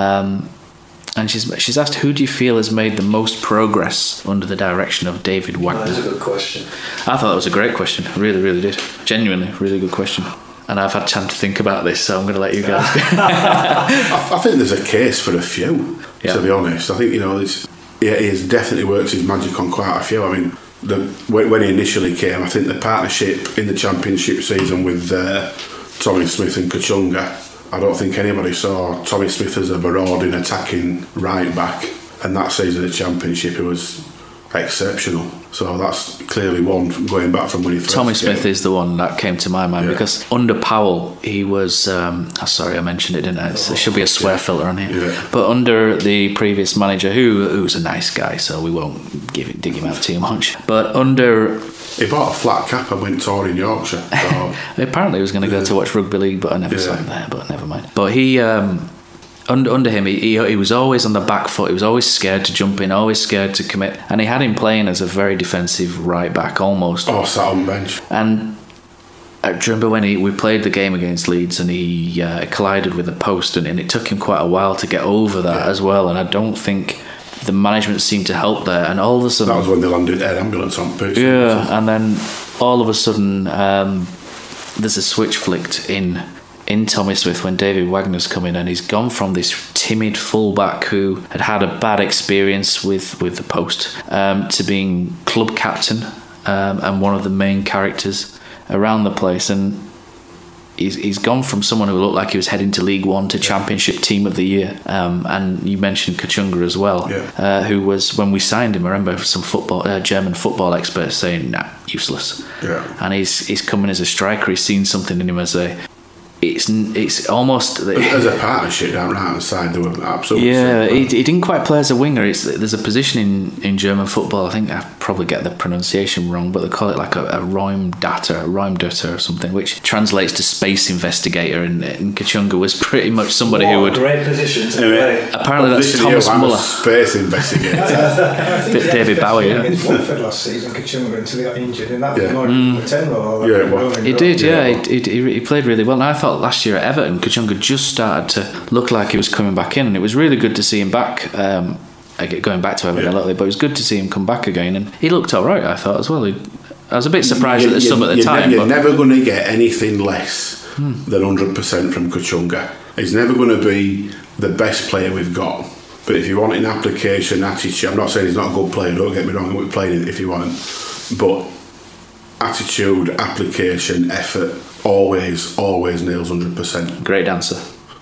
And she's asked, who do you feel has made the most progress under the direction of David Wagner? That's a good question. I thought that was a great question. I really, really did. Genuinely, really good question. And I've had time to think about this, so I'm going to let you guys. I think there's a case for a few, to be honest. I think, he has definitely worked his magic on quite a few. I mean, when he initially came, I think the partnership in the Championship season with Tommy Smith and Kachunga, I don't think anybody saw Tommy Smith as a marauding attacking right back, and that season of the Championship it was exceptional. So that's clearly one going back from when he first Tommy Smith is the one that came to my mind because under Powell he was sorry I mentioned it, didn't I? There should be a swear filter on here. But under the previous manager who's a nice guy, so we won't dig him out too much, but under he bought a flat cap and went touring Yorkshire. So. Apparently he was going to go to watch rugby league, but I never saw him there, but never mind. But he under him, he was always on the back foot. He was always scared to jump in, always scared to commit. And he had him playing as a very defensive right back, almost. Oh, sat on the bench. And I remember when we played the game against Leeds and he collided with the post, and it took him quite a while to get over that as well. And I don't think the management seemed to help there. And all of a sudden... That was when they landed air ambulance on pitch. Yeah, and then all of a sudden there's a switch flicked in Tommy Smith when David Wagner's come in, and he's gone from this timid fullback who had a bad experience with the post to being club captain and one of the main characters around the place. And he's gone from someone who looked like he was heading to League One to Championship Team of the Year. And you mentioned Kachunga as well, who was, when we signed him, I remember some German football experts saying, nah, useless. Yeah. And he's coming as a striker. He's seen something in him as it's almost as a partnership down right hand side. They were absolutely he didn't quite play as a winger. There's a position in German football, I think I probably get the pronunciation wrong, but they call it like a Räumdater or something, which translates to space investigator, and Kachunga was pretty much somebody who would great position to play. Apparently that's Thomas Muller, space investigator. Bit David Bowie. Against Watford last season, Kachunga, until he got injured, and that was more a 10 role. He did, he played really well. And I thought last year at Everton, Kachunga just started to look like he was coming back in, and it was really good to see him back. Going back to Everton a little bit, but it was good to see him come back again, and he looked all right, I thought, as well. I was a bit surprised at the sub at the time. You're never going to get anything less than 100% from Kachunga. He's never going to be the best player we've got, but if you want an application, attitude, I'm not saying he's not a good player, don't get me wrong, we're playing it if you want, but attitude, application, effort, always nails 100%. Great dancer.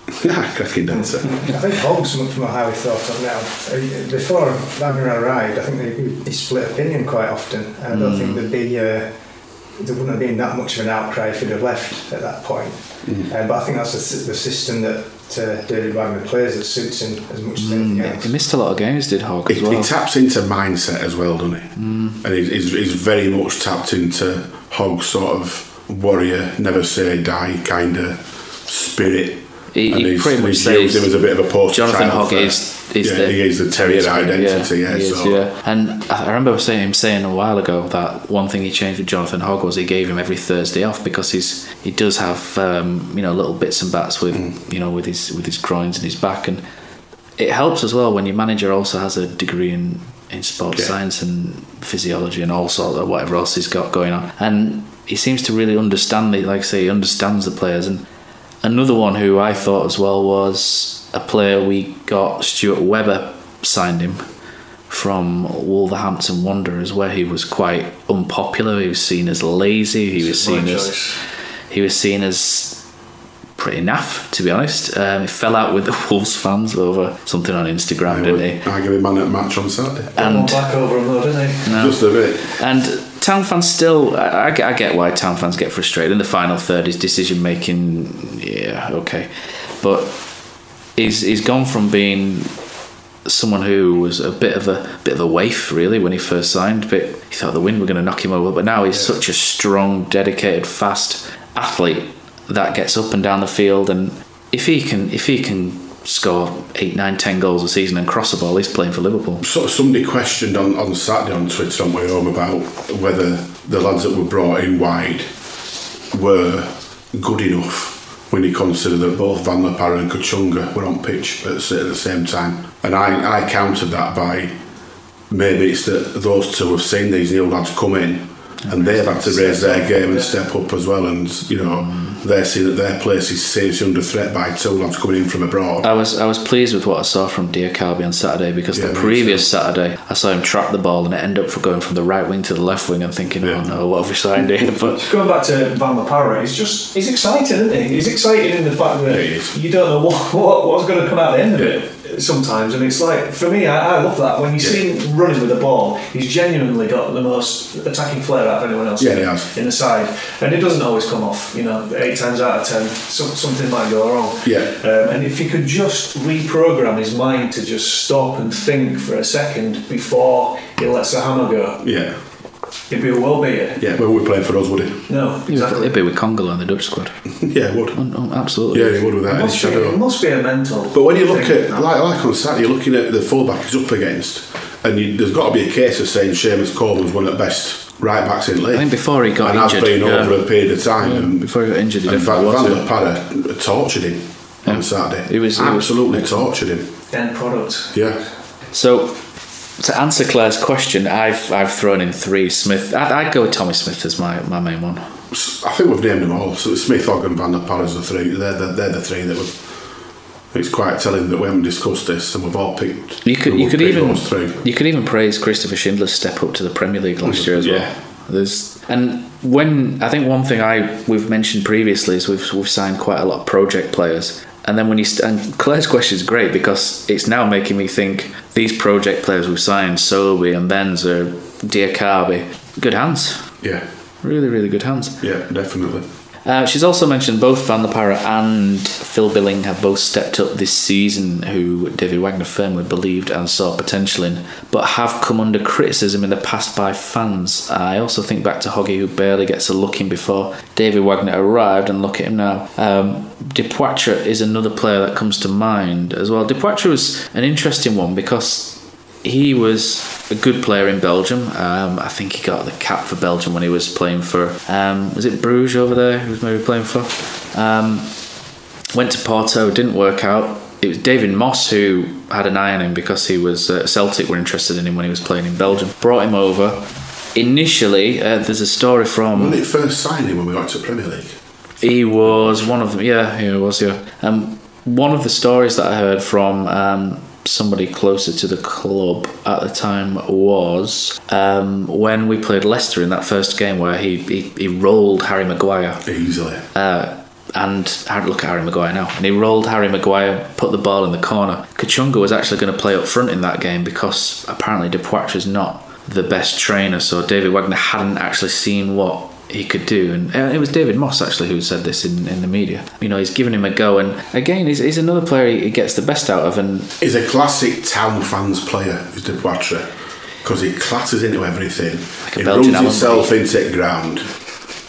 Cracking dancer. I think Hogg's much more highly thought of now. Before Wagner arrived, I think they split opinion quite often, and I don't think there wouldn't have been that much of an outcry if he'd have left at that point. But I think that's the system that David Wagner plays that suits him as much as anything else. He missed a lot of games, did Hogg, as well. He taps into mindset as well, doesn't he? And he's very much tapped into Hogg's sort of warrior, never say die kind of spirit. He pretty much used says him as a bit of a poster Jonathan child Hogg he is the terrier identity. And I remember him saying a while ago that one thing he changed with Jonathan Hogg was he gave him every Thursday off, because he does have little bits and bats with with his groins and his back, and it helps as well when your manager also has a degree in sports science and physiology and all sorts of whatever else he's got going on, and he seems to really understand it. Like I say, he understands the players. And another one who I thought as well was a player we got, Stuart Webber signed him from Wolverhampton Wanderers, where he was quite unpopular. He was seen as lazy. He was seen as pretty naff, to be honest. He fell out with the Wolves fans over something on Instagram, didn't he? Arguably man at match on Saturday. And back over him though, didn't he? No. Just a bit. And Town fans still, I get why Town fans get frustrated. In the final third, his decision making, okay, but he's gone from being someone who was a bit of a waif really when he first signed. But he thought the wind were going to knock him over, but now he's such a strong, dedicated, fast athlete that gets up and down the field, and if he can score 8, 9, 10 goals a season and cross the ball, he's playing for Liverpool. Somebody questioned on Saturday on Twitter on my home about whether the lads that were brought in wide were good enough when you consider that both Van La Parra and Kachunga were on pitch at the same time. And I countered that by maybe it's that those two have seen these new lads come in and they've had to raise their game and step up as well, and they're seeing that their place is seriously under threat by two lads coming in from abroad. I was pleased with what I saw from Diakabi on Saturday, because the previous Saturday I saw him trap the ball and it ended up going from the right wing to the left wing, and thinking, oh no, what have we signed here? But going back to Van La Parra, he's exciting, isn't he? He's excited in the fact that you don't know what's going to come out at the end of it sometimes, and it's like, for me, I love that. When you see him running with the ball, he's genuinely got the most attacking flair out of anyone else in the side, and it doesn't always come off. 8 times out of 10 something might go wrong, and if he could just reprogram his mind to just stop and think for a second before he lets the hammer go, he'd be a world beater. Yeah, well, we're playing for us, would he? No, exactly. He'd be with Congolo in the Dutch squad. Yeah, he would. Oh, absolutely. Yeah, he would without any shadow. It must be a mental. But when you look at, like on Saturday, you're looking at the fullback he's up against, and there's got to be a case of saying Seamus Coleman's one of the best right backs in the league. I think before he got injured, injured, has been over a period of time. And before he got injured, he Van La Parra tortured him on Saturday. He was absolutely tortured him. End product. Yeah. So, to answer Claire's question, I've thrown in 3. Smith. I'd go with Tommy Smith as my main one. I think we've named them all. So Smith, Hogg and Van La Parra's the 3. They're the 3 that were. It's quite telling that we haven't discussed this, and we've all picked. You could even praise Christopher Schindler's step up to the Premier League last year as well. When I think one thing we've mentioned previously is we've signed quite a lot of project players. And then and Claire's question is great, because it's now making me think these project players we've signed, Sobi and Benza, Diakabi, good hands. Yeah. Really, really good hands. Yeah, definitely. She's also mentioned both Van La Parra and Phil Billing have both stepped up this season, who David Wagner firmly believed and saw potential in, but have come under criticism in the past by fans. I also think back to Hoggy, who barely gets a look in before David Wagner arrived, and look at him now. Depoitre is another player that comes to mind as well. Depoitre was an interesting one because he was a good player in Belgium. I think he got the cap for Belgium when he was playing for, was it Bruges over there he was maybe playing for? Went to Porto, didn't work out. It was David Moss who had an eye on him because he was Celtic were interested in him when he was playing in Belgium. Brought him over. Initially, there's a story from... When he first signed him when we got to Premier League? He was one of them, he was. One of the stories that I heard from somebody closer to the club at the time was when we played Leicester in that first game, where he rolled Harry Maguire easily. And look at Harry Maguire now. And he rolled Harry Maguire, put the ball in the corner. Kachunga was actually going to play up front in that game because apparently Depoitre is not the best trainer, so David Wagner hadn't actually seen what he could do, and it was David Moss actually who said this in the media. He's given him a go, and again he's another player he gets the best out of, and he's a classic Town fans player, is Depoitre, because he clatters into everything, like he runs himself into the ground,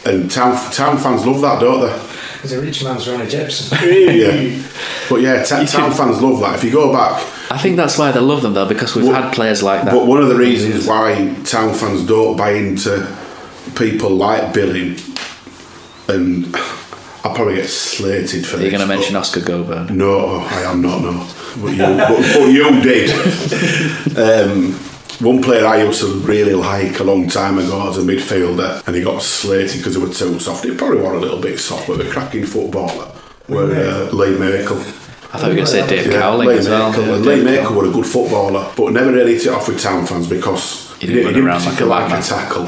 and Town fans love that, don't they? He's a rich man's Ronnie Jepson. Yeah. But yeah, Town fans love that. If you go back, I think that's why they love them though, because we've had players like that. But one of the reasons why Town fans don't buy into people like Billing, and I'll probably get slated for this. Are you going to mention Oscar Goburn? No, I am not, no. But you did. One player I used to really like a long time ago as a midfielder, and he got slated because they were too soft. He probably was a little bit soft, but a cracking footballer. Lee Makel. I thought you were going to say Dave Cowling as well. Lee Makel was a good footballer, but never really hit it off with Town fans because he didn't particularly like a tackle.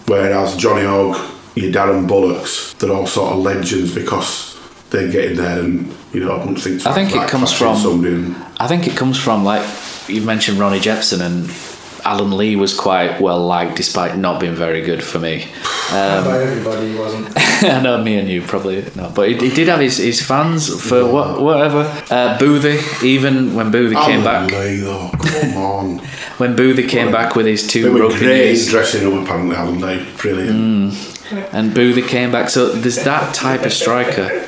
Whereas Johnny Hogg, your Darren Bullocks, they're all sort of legends because they get in there and, I wouldn't think. I think it comes from like you mentioned Ronnie Jepson, and Alan Lee was quite well liked despite not being very good for me. Not by everybody, he wasn't. I know, me and you probably not, but he did have his fans for whatever. Boothie, even when Boothie came back. Lee, though, come on. When Boothie came back with his two broken broken knees, dressing room apparently, Alan Lee, brilliant. And Boothie came back, so there's that type of striker.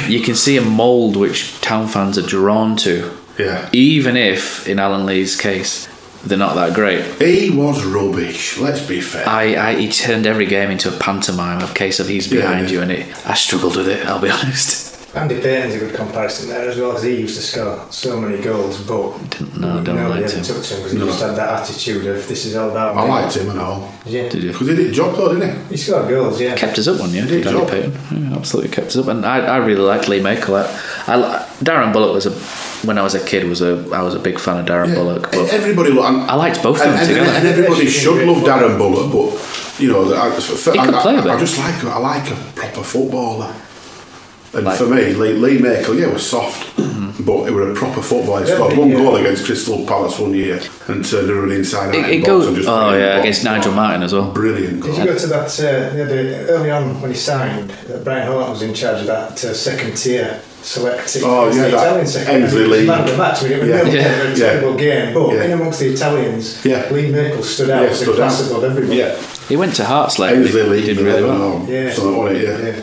You can see a mould which Town fans are drawn to. Yeah. Even if, in Alan Lee's case, they're not that great. He was rubbish, let's be fair. He turned every game into a pantomime of case of he's behind you, and I struggled with it, I'll be honest. Andy Payton's a good comparison there as well, because he used to score so many goals, but nobody ever took to him because he just had that attitude of this is all about me. I liked him and all. Yeah. Did you? Because he did a job though, didn't he? He scored goals, yeah. Kept us up one year, did Andy Payton. Yeah, absolutely kept us up, and I really liked Lee Makel. Darren Bullock was when I was a kid, I was a big fan of Darren Bullock. But everybody, I liked both of them together. And everybody should love Darren Bullock, but he could play a bit. I just like a proper footballer. And for me, Lee Makel, was soft, but it was a proper footballer. He scored one goal against Crystal Palace one year and turned it inside out. It goes, against Nigel Martin as well. Brilliant goal. Did you go to that early on when he signed? Brian Holt was in charge of that second tier selecting. The Italian second. Ainsley Lee. Man of the match. It was a terrible game, but in amongst the Italians, Lee Makel stood out as a class above everybody. Yeah. He went to Hearts later. Ainsley Lee did really well. Yeah.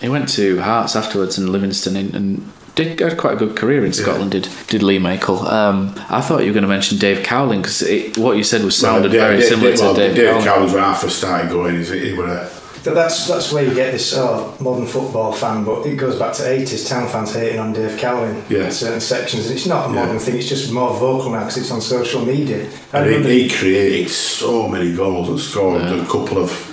He went to Hearts afterwards and Livingston and had quite a good career in Scotland. Did Lee Makel. I thought you were going to mention Dave Cowling because what you said sounded very similar to Dave Cowling. Dave Cowling's when I first started going. He was That's where you get this modern football fan, but it goes back to 80s. Town fans hating on Dave Cowling in certain sections. And it's not a modern thing, it's just more vocal now because it's on social media. And he created so many goals and scored a couple of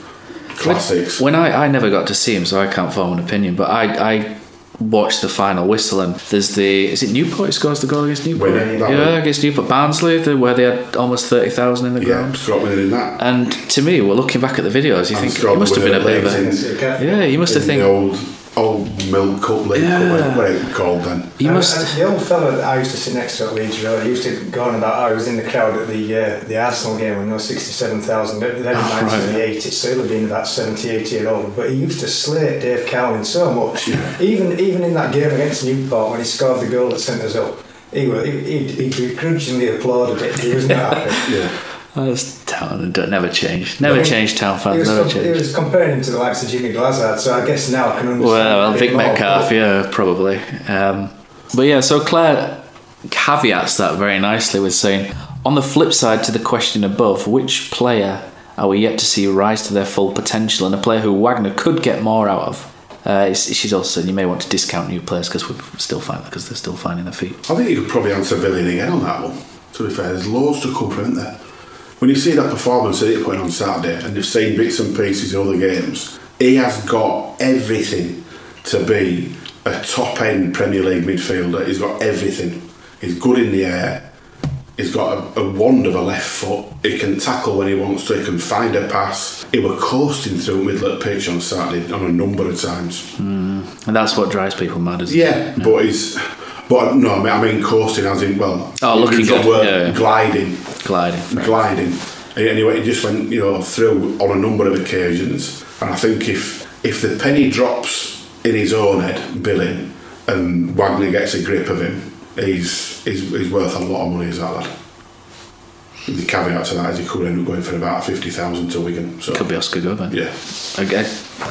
classics. When I never got to see him, so I can't form an opinion, but I watched the final whistle, and there's is it Newport who scores the goal against Newport? Against Newport. Barnsley, where they had almost 30,000 in the ground. Yeah, Scott winning in that. And to me, we're looking back at the videos, you think he must have been a bit of a... Yeah, you must have think... Old Milk Cup, League Cup, what it called then. The old fella that I used to sit next to at Leeds Road, he used to go on about I was in the crowd at the Arsenal game when there was 67,000. That reminds me of the 80s, so he'll have been about 70, 80 years old. But he used to slate Dave Cowling so much. Yeah. Even in that game against Newport when he scored the goal that sent us up, he begrudgingly applauded it. He wasn't happy. Yeah. That's Town, never changed. Never changed Town fans. He was comparing him to the likes of Jimmy Glassard, so I guess now I can understand. Well, Vic Metcalf, probably. But yeah, so Claire caveats that very nicely with saying, on the flip side to the question above, which player are we yet to see rise to their full potential, and a player who Wagner could get more out of? She's also saying you may want to discount new players because they're still finding their feet. I think you could probably answer Billy again on that one. To be fair, there's loads to come from, isn't there? When you see that performance that he put on Saturday and you've seen bits and pieces in other games, he has got everything to be a top-end Premier League midfielder. He's got everything. He's good in the air. He's got a wand of a left foot. He can tackle when he wants to. He can find a pass. He was coasting through middle of the pitch on Saturday on a number of times. And that's what drives people mad, isn't it? Yeah, but he's... But no, I mean coasting as in, looking good. Gliding. Gliding. And he just went, through on a number of occasions. And I think if the penny drops in his own head, Billing, and Wagner gets a grip of him, he's worth a lot of money, is that lad? The caveat to that is he could end up going for about 50,000 to Wigan. So. Could be Oscar Gobin. Yeah. Okay.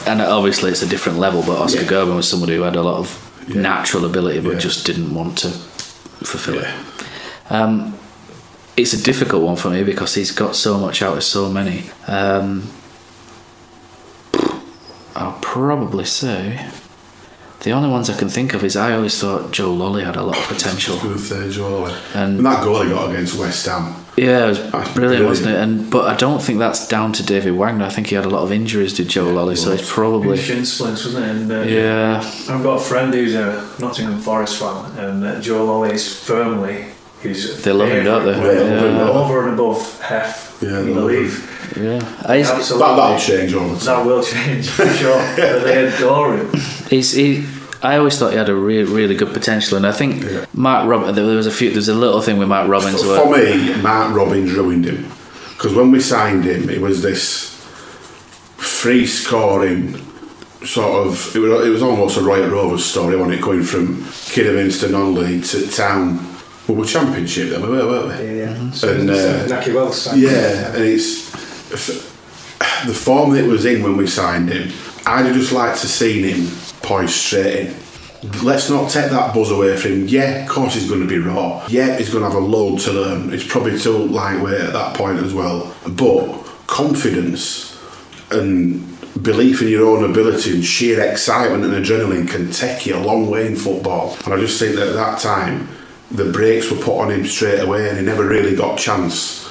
And obviously it's a different level, but Oscar Gobin was somebody who had a lot of natural ability but just didn't want to fulfil it. It's a difficult one for me because he's got so much out of so many. I'll probably say the only ones I can think of is I always thought Joe Lolly had a lot of potential. Joe Lolly. And that goal he got against West Ham. Yeah, it was brilliant, wasn't it? But I don't think that's down to David Wagner. I think he had a lot of injuries, did Joe Lolly, so it's probably... Shin splints, wasn't it? And, I've got a friend who's a Nottingham Forest fan, and Joe Lolly is firmly his they love him, don't they? Over and above Hef, I believe. Yeah, that'll change over time. That will change for sure. But they adore him. I always thought he had a really good potential, and I think Mark Robbins. There's a little thing with Mark Robbins. For me, Mark Robbins ruined him because when we signed him, it was this free scoring sort of. It was almost a Royal Rovers story, wasn't it? Going from Kidderminster non-league to Town. We were Championship then, weren't we? Yeah. Mm-hmm. And Naki Wells. And it's the form that it was in when we signed him. I'd just like to see him poised straight in. Let's not take that buzz away from him. Yeah, of course he's going to be raw. Yeah, he's going to have a load to learn. He's probably too lightweight at that point as well. But confidence and belief in your own ability and sheer excitement and adrenaline can take you a long way in football. And I just think that at that time, the brakes were put on him straight away and he never really got a chance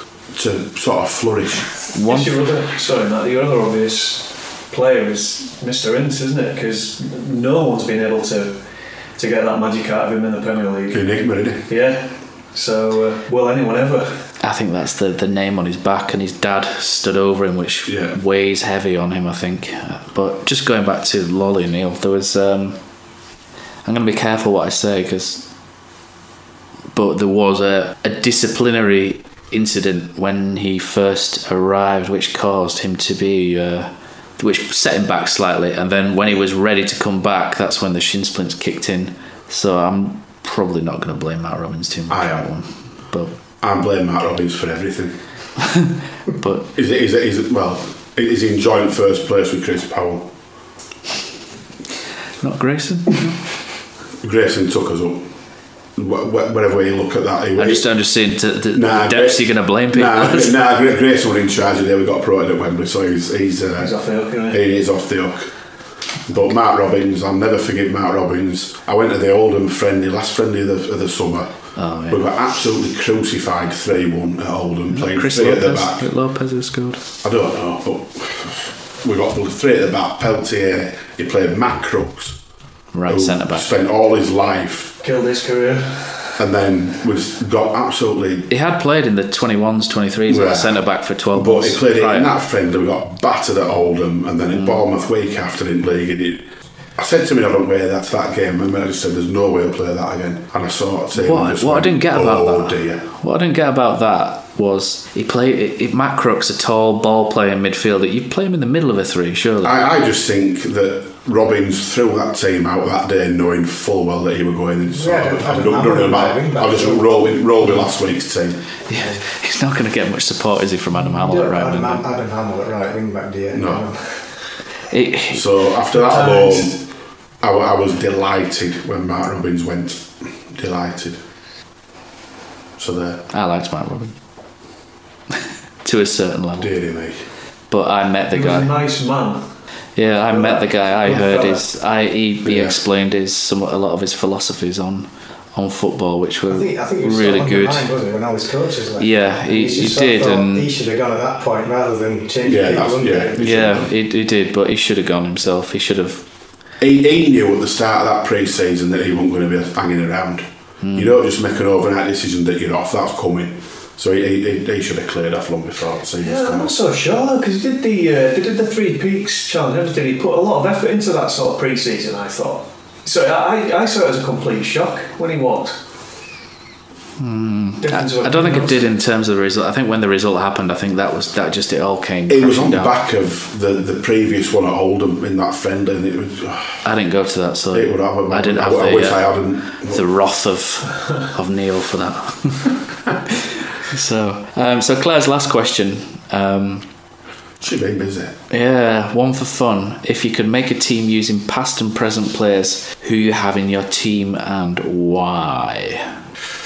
to sort of flourish. Your other obvious player is Mr. Ince, isn't it? Because no one's been able to get that magic out of him in the Premier League. Enigma, isn't he? Yeah. So, will anyone ever? I think that's the name on his back, and his dad stood over him, which weighs heavy on him, I think. But just going back to Lolly, Neil, there was... I'm going to be careful what I say, but there was a disciplinary incident when he first arrived which caused him to be... which set him back slightly, and then when he was ready to come back, that's when the shin splints kicked in. So I'm probably not going to blame Matt Robbins too much on that one. But I'm blaming Matt Robbins for everything. But is he in joint first place with Chris Powell? Not Grayson. Grayson took us up. Whatever way you look at that, I'm just saying the depths you're going to blame people. Grayson were in charge of it. We got promoted at Wembley, so he's off the hook, isn't he? He is off the hook. But Matt Robbins, I'll never forgive Matt Robbins. I went to the Oldham last friendly of the summer. Oh, yeah. We got absolutely crucified 3-1 at Oldham, playing Chris three Lopez, at the back. Lopez who scored. I don't know, but we got 3 at the back. Peltier, he played Matt Crooks, right centre back. Spent all his life. Killed his career. And then we've got absolutely... He had played in the 21s, 23s as a centre-back for 12 months. But he played in that friendly. We got battered at Oldham and then at Bournemouth week after in league. I said to him, I don't wear that to that game, and I just said, there's no way I'll play that again. And I saw it. What I didn't get about that... Dear. What I didn't get about that was Matt Crook's a tall ball-playing midfielder. You play him in the middle of a 3, surely. I just think that Robbins threw that team out that day knowing full well that he would go in and I'll just roll with last week's team. Yeah, he's not going to get much support, is he, from Adam Hamill at right wing? Adam Hamill at right wing back, dear. No. So after that alone, I was delighted when Matt Robbins went. Delighted. So there. I liked Matt Robbins. To a certain level. Deary me. But I met the guy. He was a nice man. Yeah, I met the guy. I heard he explained a lot of his philosophies on football, which were I think really good. Wasn't it, when all his coaches left? Yeah, he did, and he should have gone at that point rather than changing people. He did, but he should have gone himself. He should have. He knew at the start of that pre-season that he wasn't going to be hanging around. You don't just make an overnight decision that you're off. That's coming. So he should have cleared off long before the season started. I'm not so sure, because he did the 3 Peaks challenge, everything. He put a lot of effort into that sort of pre-season, I thought. So I saw it as a complete shock when he walked. I don't think it did in terms of the result. I think when the result happened, I think it all came. It was on the back of the previous one at Oldham in that friendly, and it was. I didn't go to that, so it would have. I didn't have I wish I hadn't. The wrath of Neil for that. So Claire's last question. She's been busy. Yeah, one for fun. If you could make a team using past and present players, who you have in your team and why?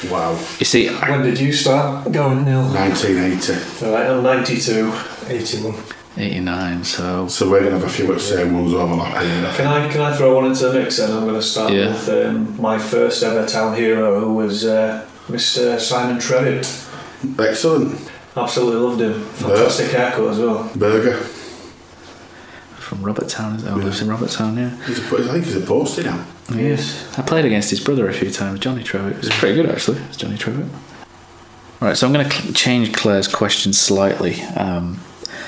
Wow. You see, When did you start going, Neil? 1980. Right, I'm 92. 81. 89. So So we're going to have a few of the same ones overlap here. Can I throw one into the mix then? I'm going to start with my first ever town hero, who was Mr. Simon Trevitt. Excellent. Absolutely loved him. Fantastic haircut as well. Burger. from Robert Town. Lives in Robert Town. Yeah. I think he's a postie now. Yes. I played against his brother a few times, Johnny Trevitt. It was pretty good actually. It's Johnny Trevitt. Right, so I'm going to change Claire's question slightly.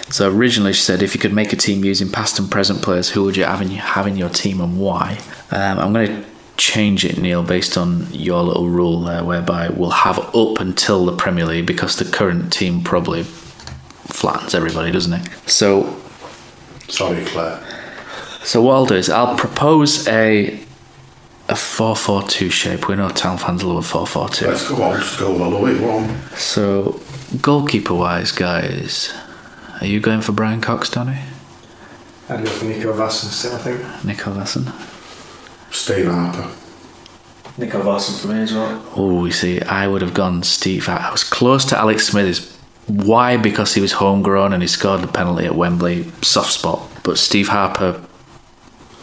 So originally she said, if you could make a team using past and present players, who would you have in your team and why? I'm going to change it, Neil, based on your little rule there, whereby we'll have up until the Premier League, because the current team probably flattens everybody, doesn't it? So, sorry, Claire. So what I'll do is I'll propose a 4-4-2 shape. We know Town fans love a 4-4-2. Let's go on, let's go all the way. Go on. So, goalkeeper-wise, guys, are you going for Brian Cox, Donny? I'd go for Nico Vassen still, I think. Nico Vassen. Steve Harper. Nico Vassen for me as well. Oh, you see, I would have gone Steve. I was close to Alex Smithers. Why? Because he was homegrown and he scored the penalty at Wembley. Soft spot. But Steve Harper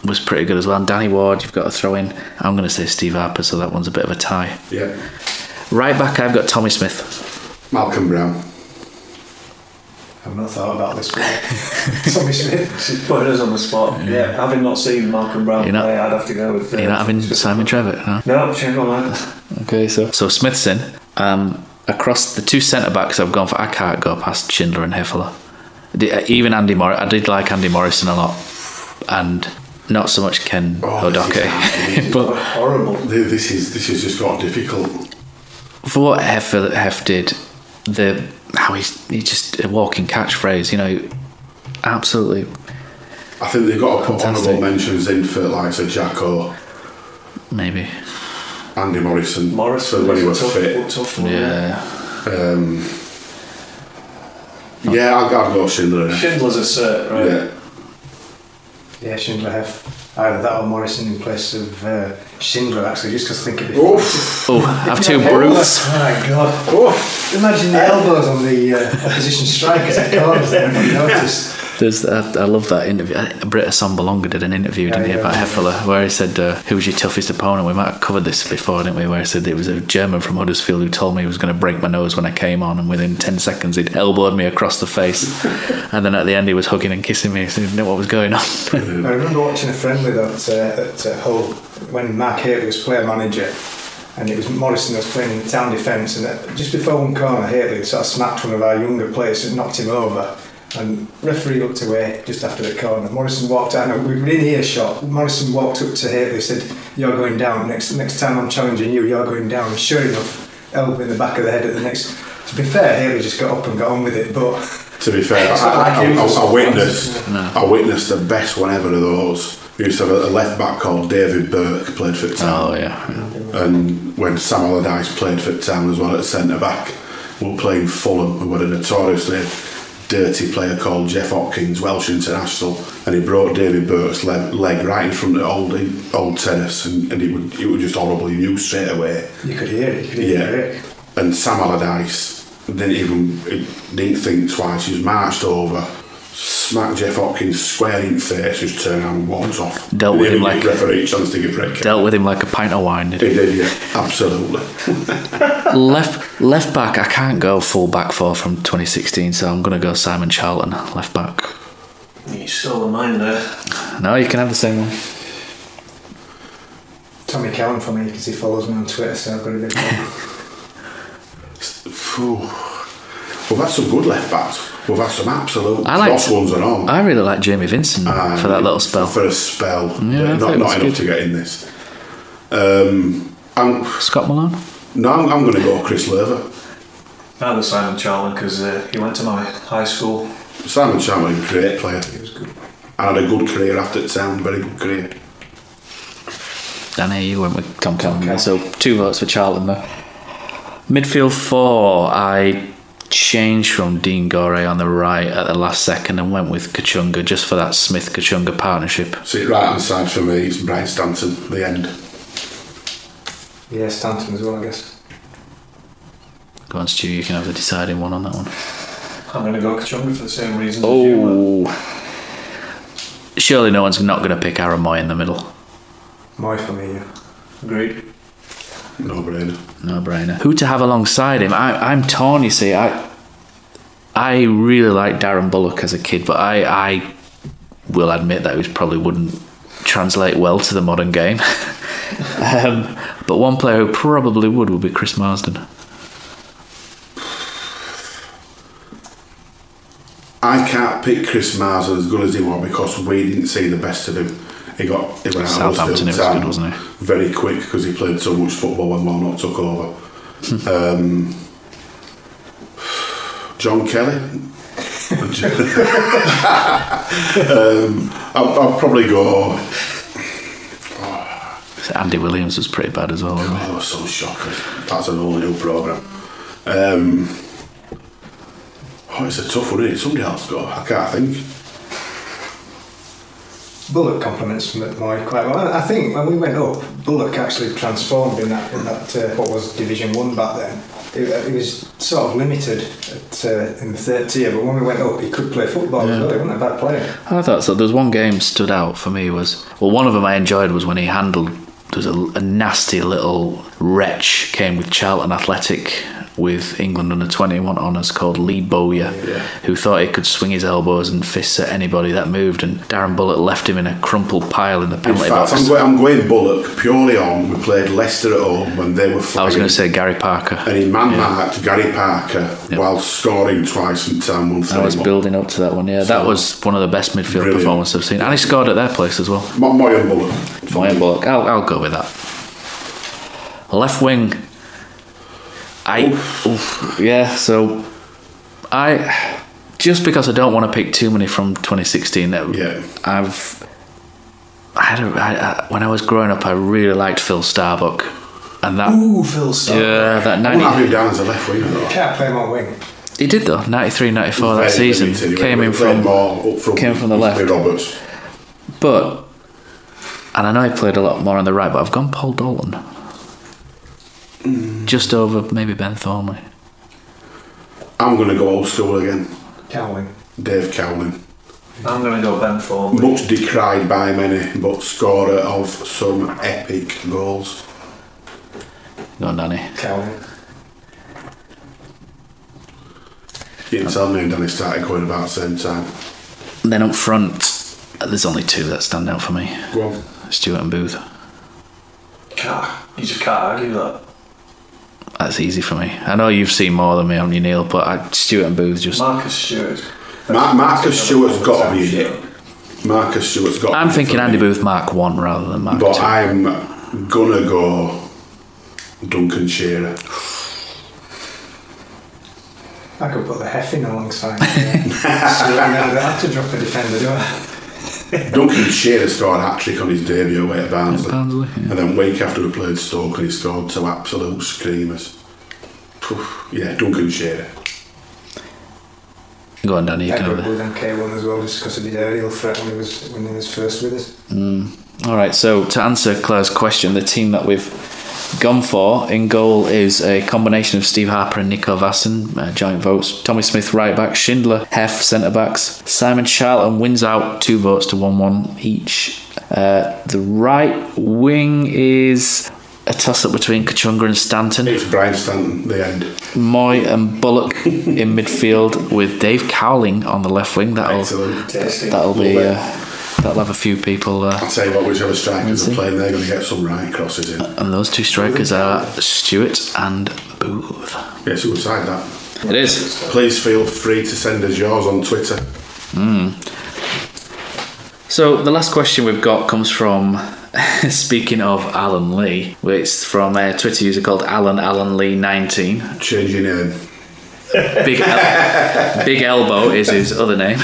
was pretty good as well. And Danny Ward, you've got to throw in. I'm going to say Steve Harper, so that one's a bit of a tie. Yeah. Right back, I've got Tommy Smith. Malcolm Brown. I've not thought about this before. Tommy Smith. She's put us on the spot. Yeah. Having not seen Malcolm Brown play, I'd have to go with... You're not having Simon Trevitt, no? No, change my mind. Okay, so Smith's in. Across the two centre-backs I've gone for, I can't go past Schindler and Hefele. Even Andy Morrison, I did like Andy Morrison a lot. And not so much Ken Odoke. But horrible. This is just got difficult. For what Hef did, how he's just a walking catchphrase, you know, absolutely. I think they've got to put fantastic. honourable mentions in for like so Jacko, maybe Andy Morrison so when he was fit. Yeah, I'll go Schindler. Schindler's a cert, right? Yeah. Yeah, Schindler Hef. Either that or Morrison in place of Schindler, actually, just because I think it'd be... have two brutes. Oh my god. Imagine the elbows on the opposition strikers at corners there, if you noticed. I love that interview. Britta Sombalonga did an interview, didn't he, about Hefele, where he said, who was your toughest opponent? We might have covered this before, didn't we, where he said it was a German from Huddersfield who told me he was going to break my nose when I came on, and within 10 seconds he'd elbowed me across the face, and then at the end he was hugging and kissing me, so he didn't know what was going on. I remember watching a friendly at Hull when Mark Haley was player manager, and it was Morrison that was playing in the Town defence, and just before one corner Haley sort of smacked one of our younger players and knocked him over. And referee looked away just after the corner. Morrison walked out. No, we were in earshot. Morrison walked up to Haley, said, "You're going down. Next time I'm challenging you, you're going down." And sure enough, elbow in the back of the head at the next. To be fair, Haley just got up and got on with it. But to be fair, I witnessed the best one ever of those. We used to have a left back called David Burke, played for Town. Oh yeah. And when Sam Allardyce played for Town as well at centre back, we were playing Fulham. We were a notoriously dirty player called Jeff Hopkins, Welsh international, and he brought David Burke's leg right in front of old tennis, and it would just horribly new straight away. You could hear it. Hear it. And Sam Allardyce didn't think twice. He was marched over, smacked Jeff Hopkins square in the face, just turned around and walked off. Dealt with him like a pint of wine. He did, yeah, absolutely. Left back, I can't go full back four from 2016, so I'm going to go Simon Charlton, left back. You stole mine there. No, you can have the same one. Tommy Cowan for me, because he follows me on Twitter, so I've got a bit more. We've had some good left backs. We've had some absolute cross ones and all. I really like Jamie Vincent for that little spell. For a spell. Yeah, not enough to get in this. Scott Malone? No, I'm going to go Chris Lever. I go Simon Charlton because he went to my high school. Simon Charlton, great player. He was good. And had a good career after Town, very good career. Danny, you went with Tom Campbell, so 2 votes for Charlton there. Midfield 4, I changed from Dean Gorey on the right at the last second and went with Kachunga just for that Smith-Kachunga partnership. See, right hand side for me, it's Brian Stanton, the end. Yeah, Stanton as well, I guess. Go on, Stu, you can have the deciding one on that one. I'm going to go Kachunga for the same reason as you. Surely no one's not going to pick Aaron Moy in the middle. Moy for me, yeah. Agreed. No brainer. No brainer. Who to have alongside him? I'm torn, you see. I really liked Darren Bullock as a kid, but I will admit that he probably wouldn't translate well to the modern game. But one player who probably would be Chris Marsden. I can't pick Chris Marsden as good as he was because we didn't see the best of him. He went out of Southampton, it was good, wasn't he? Very quick because he played so much football when Warnock took over. John Kelly. I'll probably go. Andy Williams was pretty bad as well. That was so shocking. That's an all-new programme. It's a tough one, isn't it? Somebody else go. I can't think. Bullock compliments Moy quite well. I think when we went up, Bullock actually transformed in that what was Division 1 back then. He was sort of limited in the third tier, but when we went up, he could play football as well. He wasn't a bad player. I thought so. There was one game stood out for me one of them I enjoyed was when he handled. There was a nasty little wretch came with Charlton Athletic with England under 21 honours called Lee Bowyer, who thought he could swing his elbows and fists at anybody that moved, and Darren Bullock left him in a crumpled pile in the penalty box. I'm going Bullock purely on we played Leicester at home when they were flying. I was going to say Gary Parker. And he man-marked Gary Parker while scoring twice in time 1-3. I was building up to that one, yeah. That was one of the best midfield performances I've seen. And he scored at their place as well. Moy and Bullock. Moy and Bullock. I'll go with that. Left wing. So I just because I don't want to pick too many from 2016. When I was growing up, I really liked Phil Starbuck, and that. Phil Starbuck. Yeah, that 90. I wouldn't have him down as a left winger though. Can't play him on wing. He did though. 93, 94 that season came from the left. Roberts. But and I know he played a lot more on the right, but I've gone Paul Dalton. Just over maybe Ben Thornley. I'm going to go old school again. Cowling. Dave Cowling. I'm going to go Ben Thornley. Much decried by many, but scorer of some epic goals. Go on, Danny. Cowling. You can tell me and Danny started going about the same time. And then up front, there's only two that stand out for me. Go on. Stewart and Booth. You just can't argue that. That's easy for me. I know you've seen more than me, haven't you, Neil? But Stewart and Booth just. Marcus Stewart. Marcus Stewart's got to be in it. Marcus Stewart's got. I'm thinking Andy Booth Mark 1 rather than Mark 2. But I'm gonna go Duncan Shearer. I could put the Heffin alongside. I don't have to drop a defender, do I? Duncan Shearer scored a hat-trick on his debut away at Barnsley. Yeah. And then week after we played Stoke and he scored two absolute screamers. Yeah, Duncan Shearer. Go on, Danny, you can have it. With K1 as well, just because of the aerial threat when he was first with us. Alright, so to answer Claire's question, the team that we've gone for in goal is a combination of Steve Harper and Nico Vassen, joint votes. Tommy Smith right back, Schindler, Heff centre backs, Simon Charlton wins out 2 votes to 1-1 each. The right wing is a toss up between Kachunga and Stanton. It's Brian Stanton, the end. Moy and Bullock in midfield with Dave Cowling on the left wing. That'll have a few people. I'll tell you what, whichever strikers are playing, they're going to get some right crosses in. And those two strikers are Stewart and Booth. Yeah, it's outside that. It is. Please feel free to send us yours on Twitter. So the last question we've got comes from, speaking of Alan Lee, it's from a Twitter user called Alan Lee 19. Change your name. Big Elbow is his other name.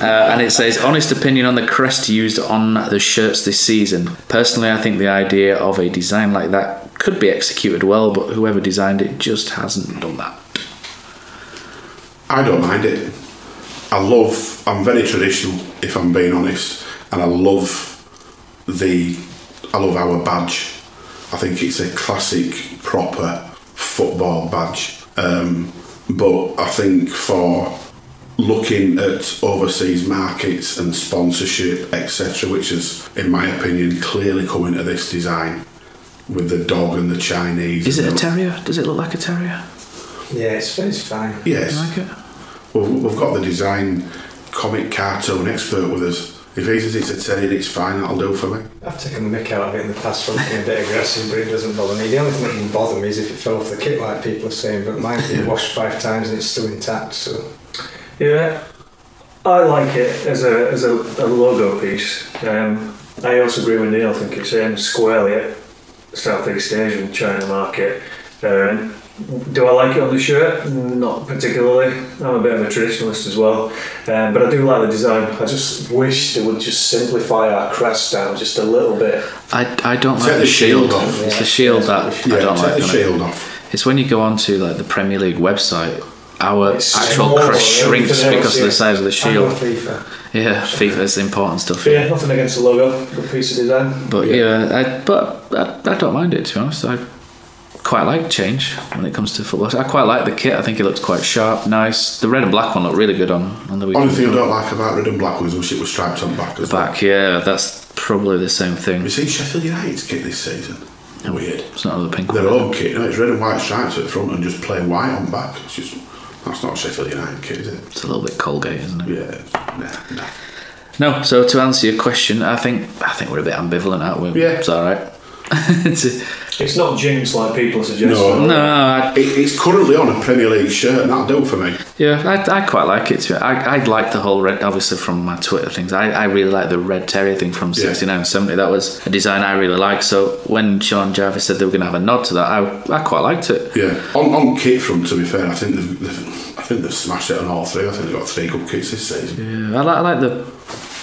And it says, honest opinion on the crest used on the shirts this season. Personally, I think the idea of a design like that could be executed well, but whoever designed it just hasn't done that. I don't mind it. I'm very traditional, if I'm being honest, and I love our badge. I think it's a classic, proper football badge. But I think for looking at overseas markets and sponsorship, etc., which is, in my opinion, clearly come into this design with the dog and the Chinese. Is it a terrier? Does it look like a terrier? Yeah, it's fine. Yes. You like it? Well, we've got the design comic cartoon expert with us. If he says it's a terrier, it's fine, that'll do for me. I've taken the mick out of it in the past for looking a bit aggressive, but it doesn't bother me. The only thing that can bother me is if it fell off the kit, like people are saying, but mine's been washed 5 times and it's still intact, so... Yeah, I like it as a logo piece. I also agree with Neil, I think it's aimed squarely at Southeast Asian China market. Do I like it on the shirt? Not particularly. I'm a bit of a traditionalist as well, but I do like the design. I just wish they would just simplify our crest down just a little bit. I don't like the shield off. It's the shield that I don't like. Take the shield off. It's when you go onto like the Premier League website, our It's actual smaller, crest shrinks because of the size of the shield. FIFA. Yeah, FIFA is the important stuff. Yeah, nothing against the logo. Good piece of design. But I don't mind it, to be honest. I quite like change when it comes to football. I quite like the kit. I think it looks quite sharp, nice. The red and black one looked really good on the weekend. Only thing I don't like about red and black was wish it was striped on back as well. Back, yeah, that's probably the same thing. Have you seen Sheffield United's kit this season? Weird. It's not another pink Their one. own kit, it's red and white stripes at the front and just plain white on back. It's just, that's not a Sheffield United kit, is it? It's a little bit Colgate, isn't it? Yeah, nah. No, so to answer your question, I think we're a bit ambivalent, aren't we? Yeah. It's alright. It's not jinx like people suggest. No, It's currently on a Premier League shirt and that'll do for me. yeah, I quite like it. I like the whole red, obviously from my Twitter things. I really like the red terrier thing from 69 and 70. That was a design I really liked. So when Sean Jarvis said they were going to have a nod to that, I quite liked it. Yeah, on kit front, to be fair, I think they've smashed it on all 3. I think they've got 3 good kits this season. Yeah, I like the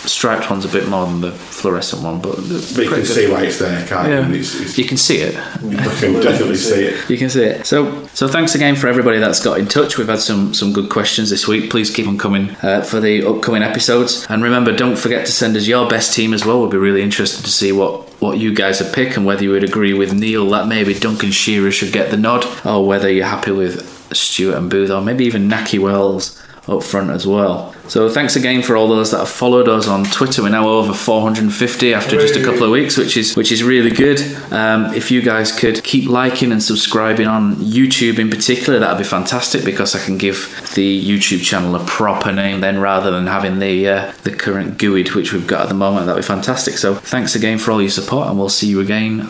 striped one's a bit more than the fluorescent one, but you can see why it's there, can't you? Yeah. You can see it. You can definitely see it. You can see it. So thanks again for everybody that's got in touch. We've had some good questions this week. Please keep them coming for the upcoming episodes. And remember, don't forget to send us your best team as well. We'll be really interested to see what you guys have picked and whether you would agree with Neil that maybe Duncan Shearer should get the nod, or whether you're happy with Stewart and Booth, or maybe even Naki Wells up front as well. So thanks again for all those that have followed us on Twitter. We're now over 450 after just a couple of weeks, which is really good. If you guys could keep liking and subscribing on YouTube in particular, that'd be fantastic, because I can give the YouTube channel a proper name then, rather than having the current GUID which we've got at the moment. That'd be fantastic. So thanks again for all your support, and we'll see you again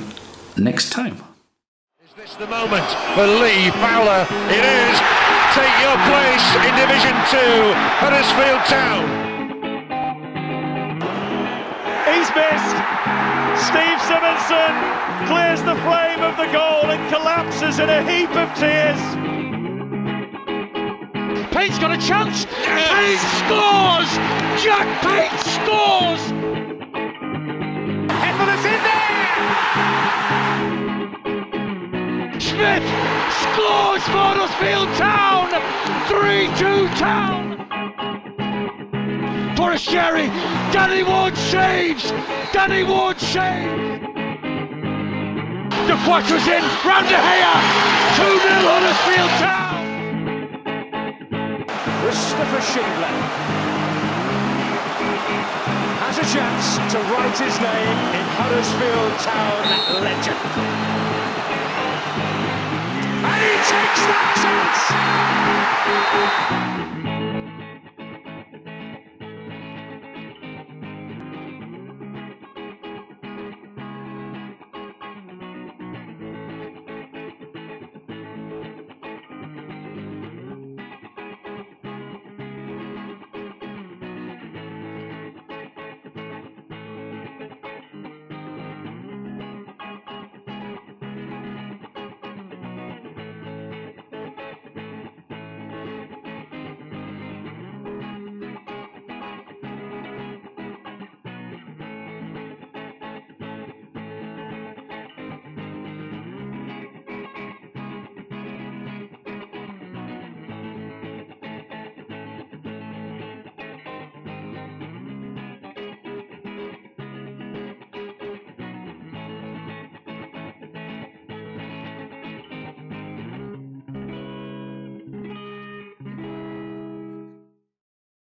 next time. Is this the moment for Lee Fowler? It is. Take your place in Division 2, Huddersfield Town. He's missed. Steve Simonson clears the flame of the goal and collapses in a heap of tears. Pate's got a chance. Pate scores! Jack Pate scores! Heffel is in there! Smith scores for Huddersfield Town! 3-2 Town! Boris Sherry, Danny Ward saves! Danny Ward saves! De Quattro's in, round De Gea! 2-0 Huddersfield Town! Christopher Schindler has a chance to write his name in Huddersfield Town legend. And he takes that chance!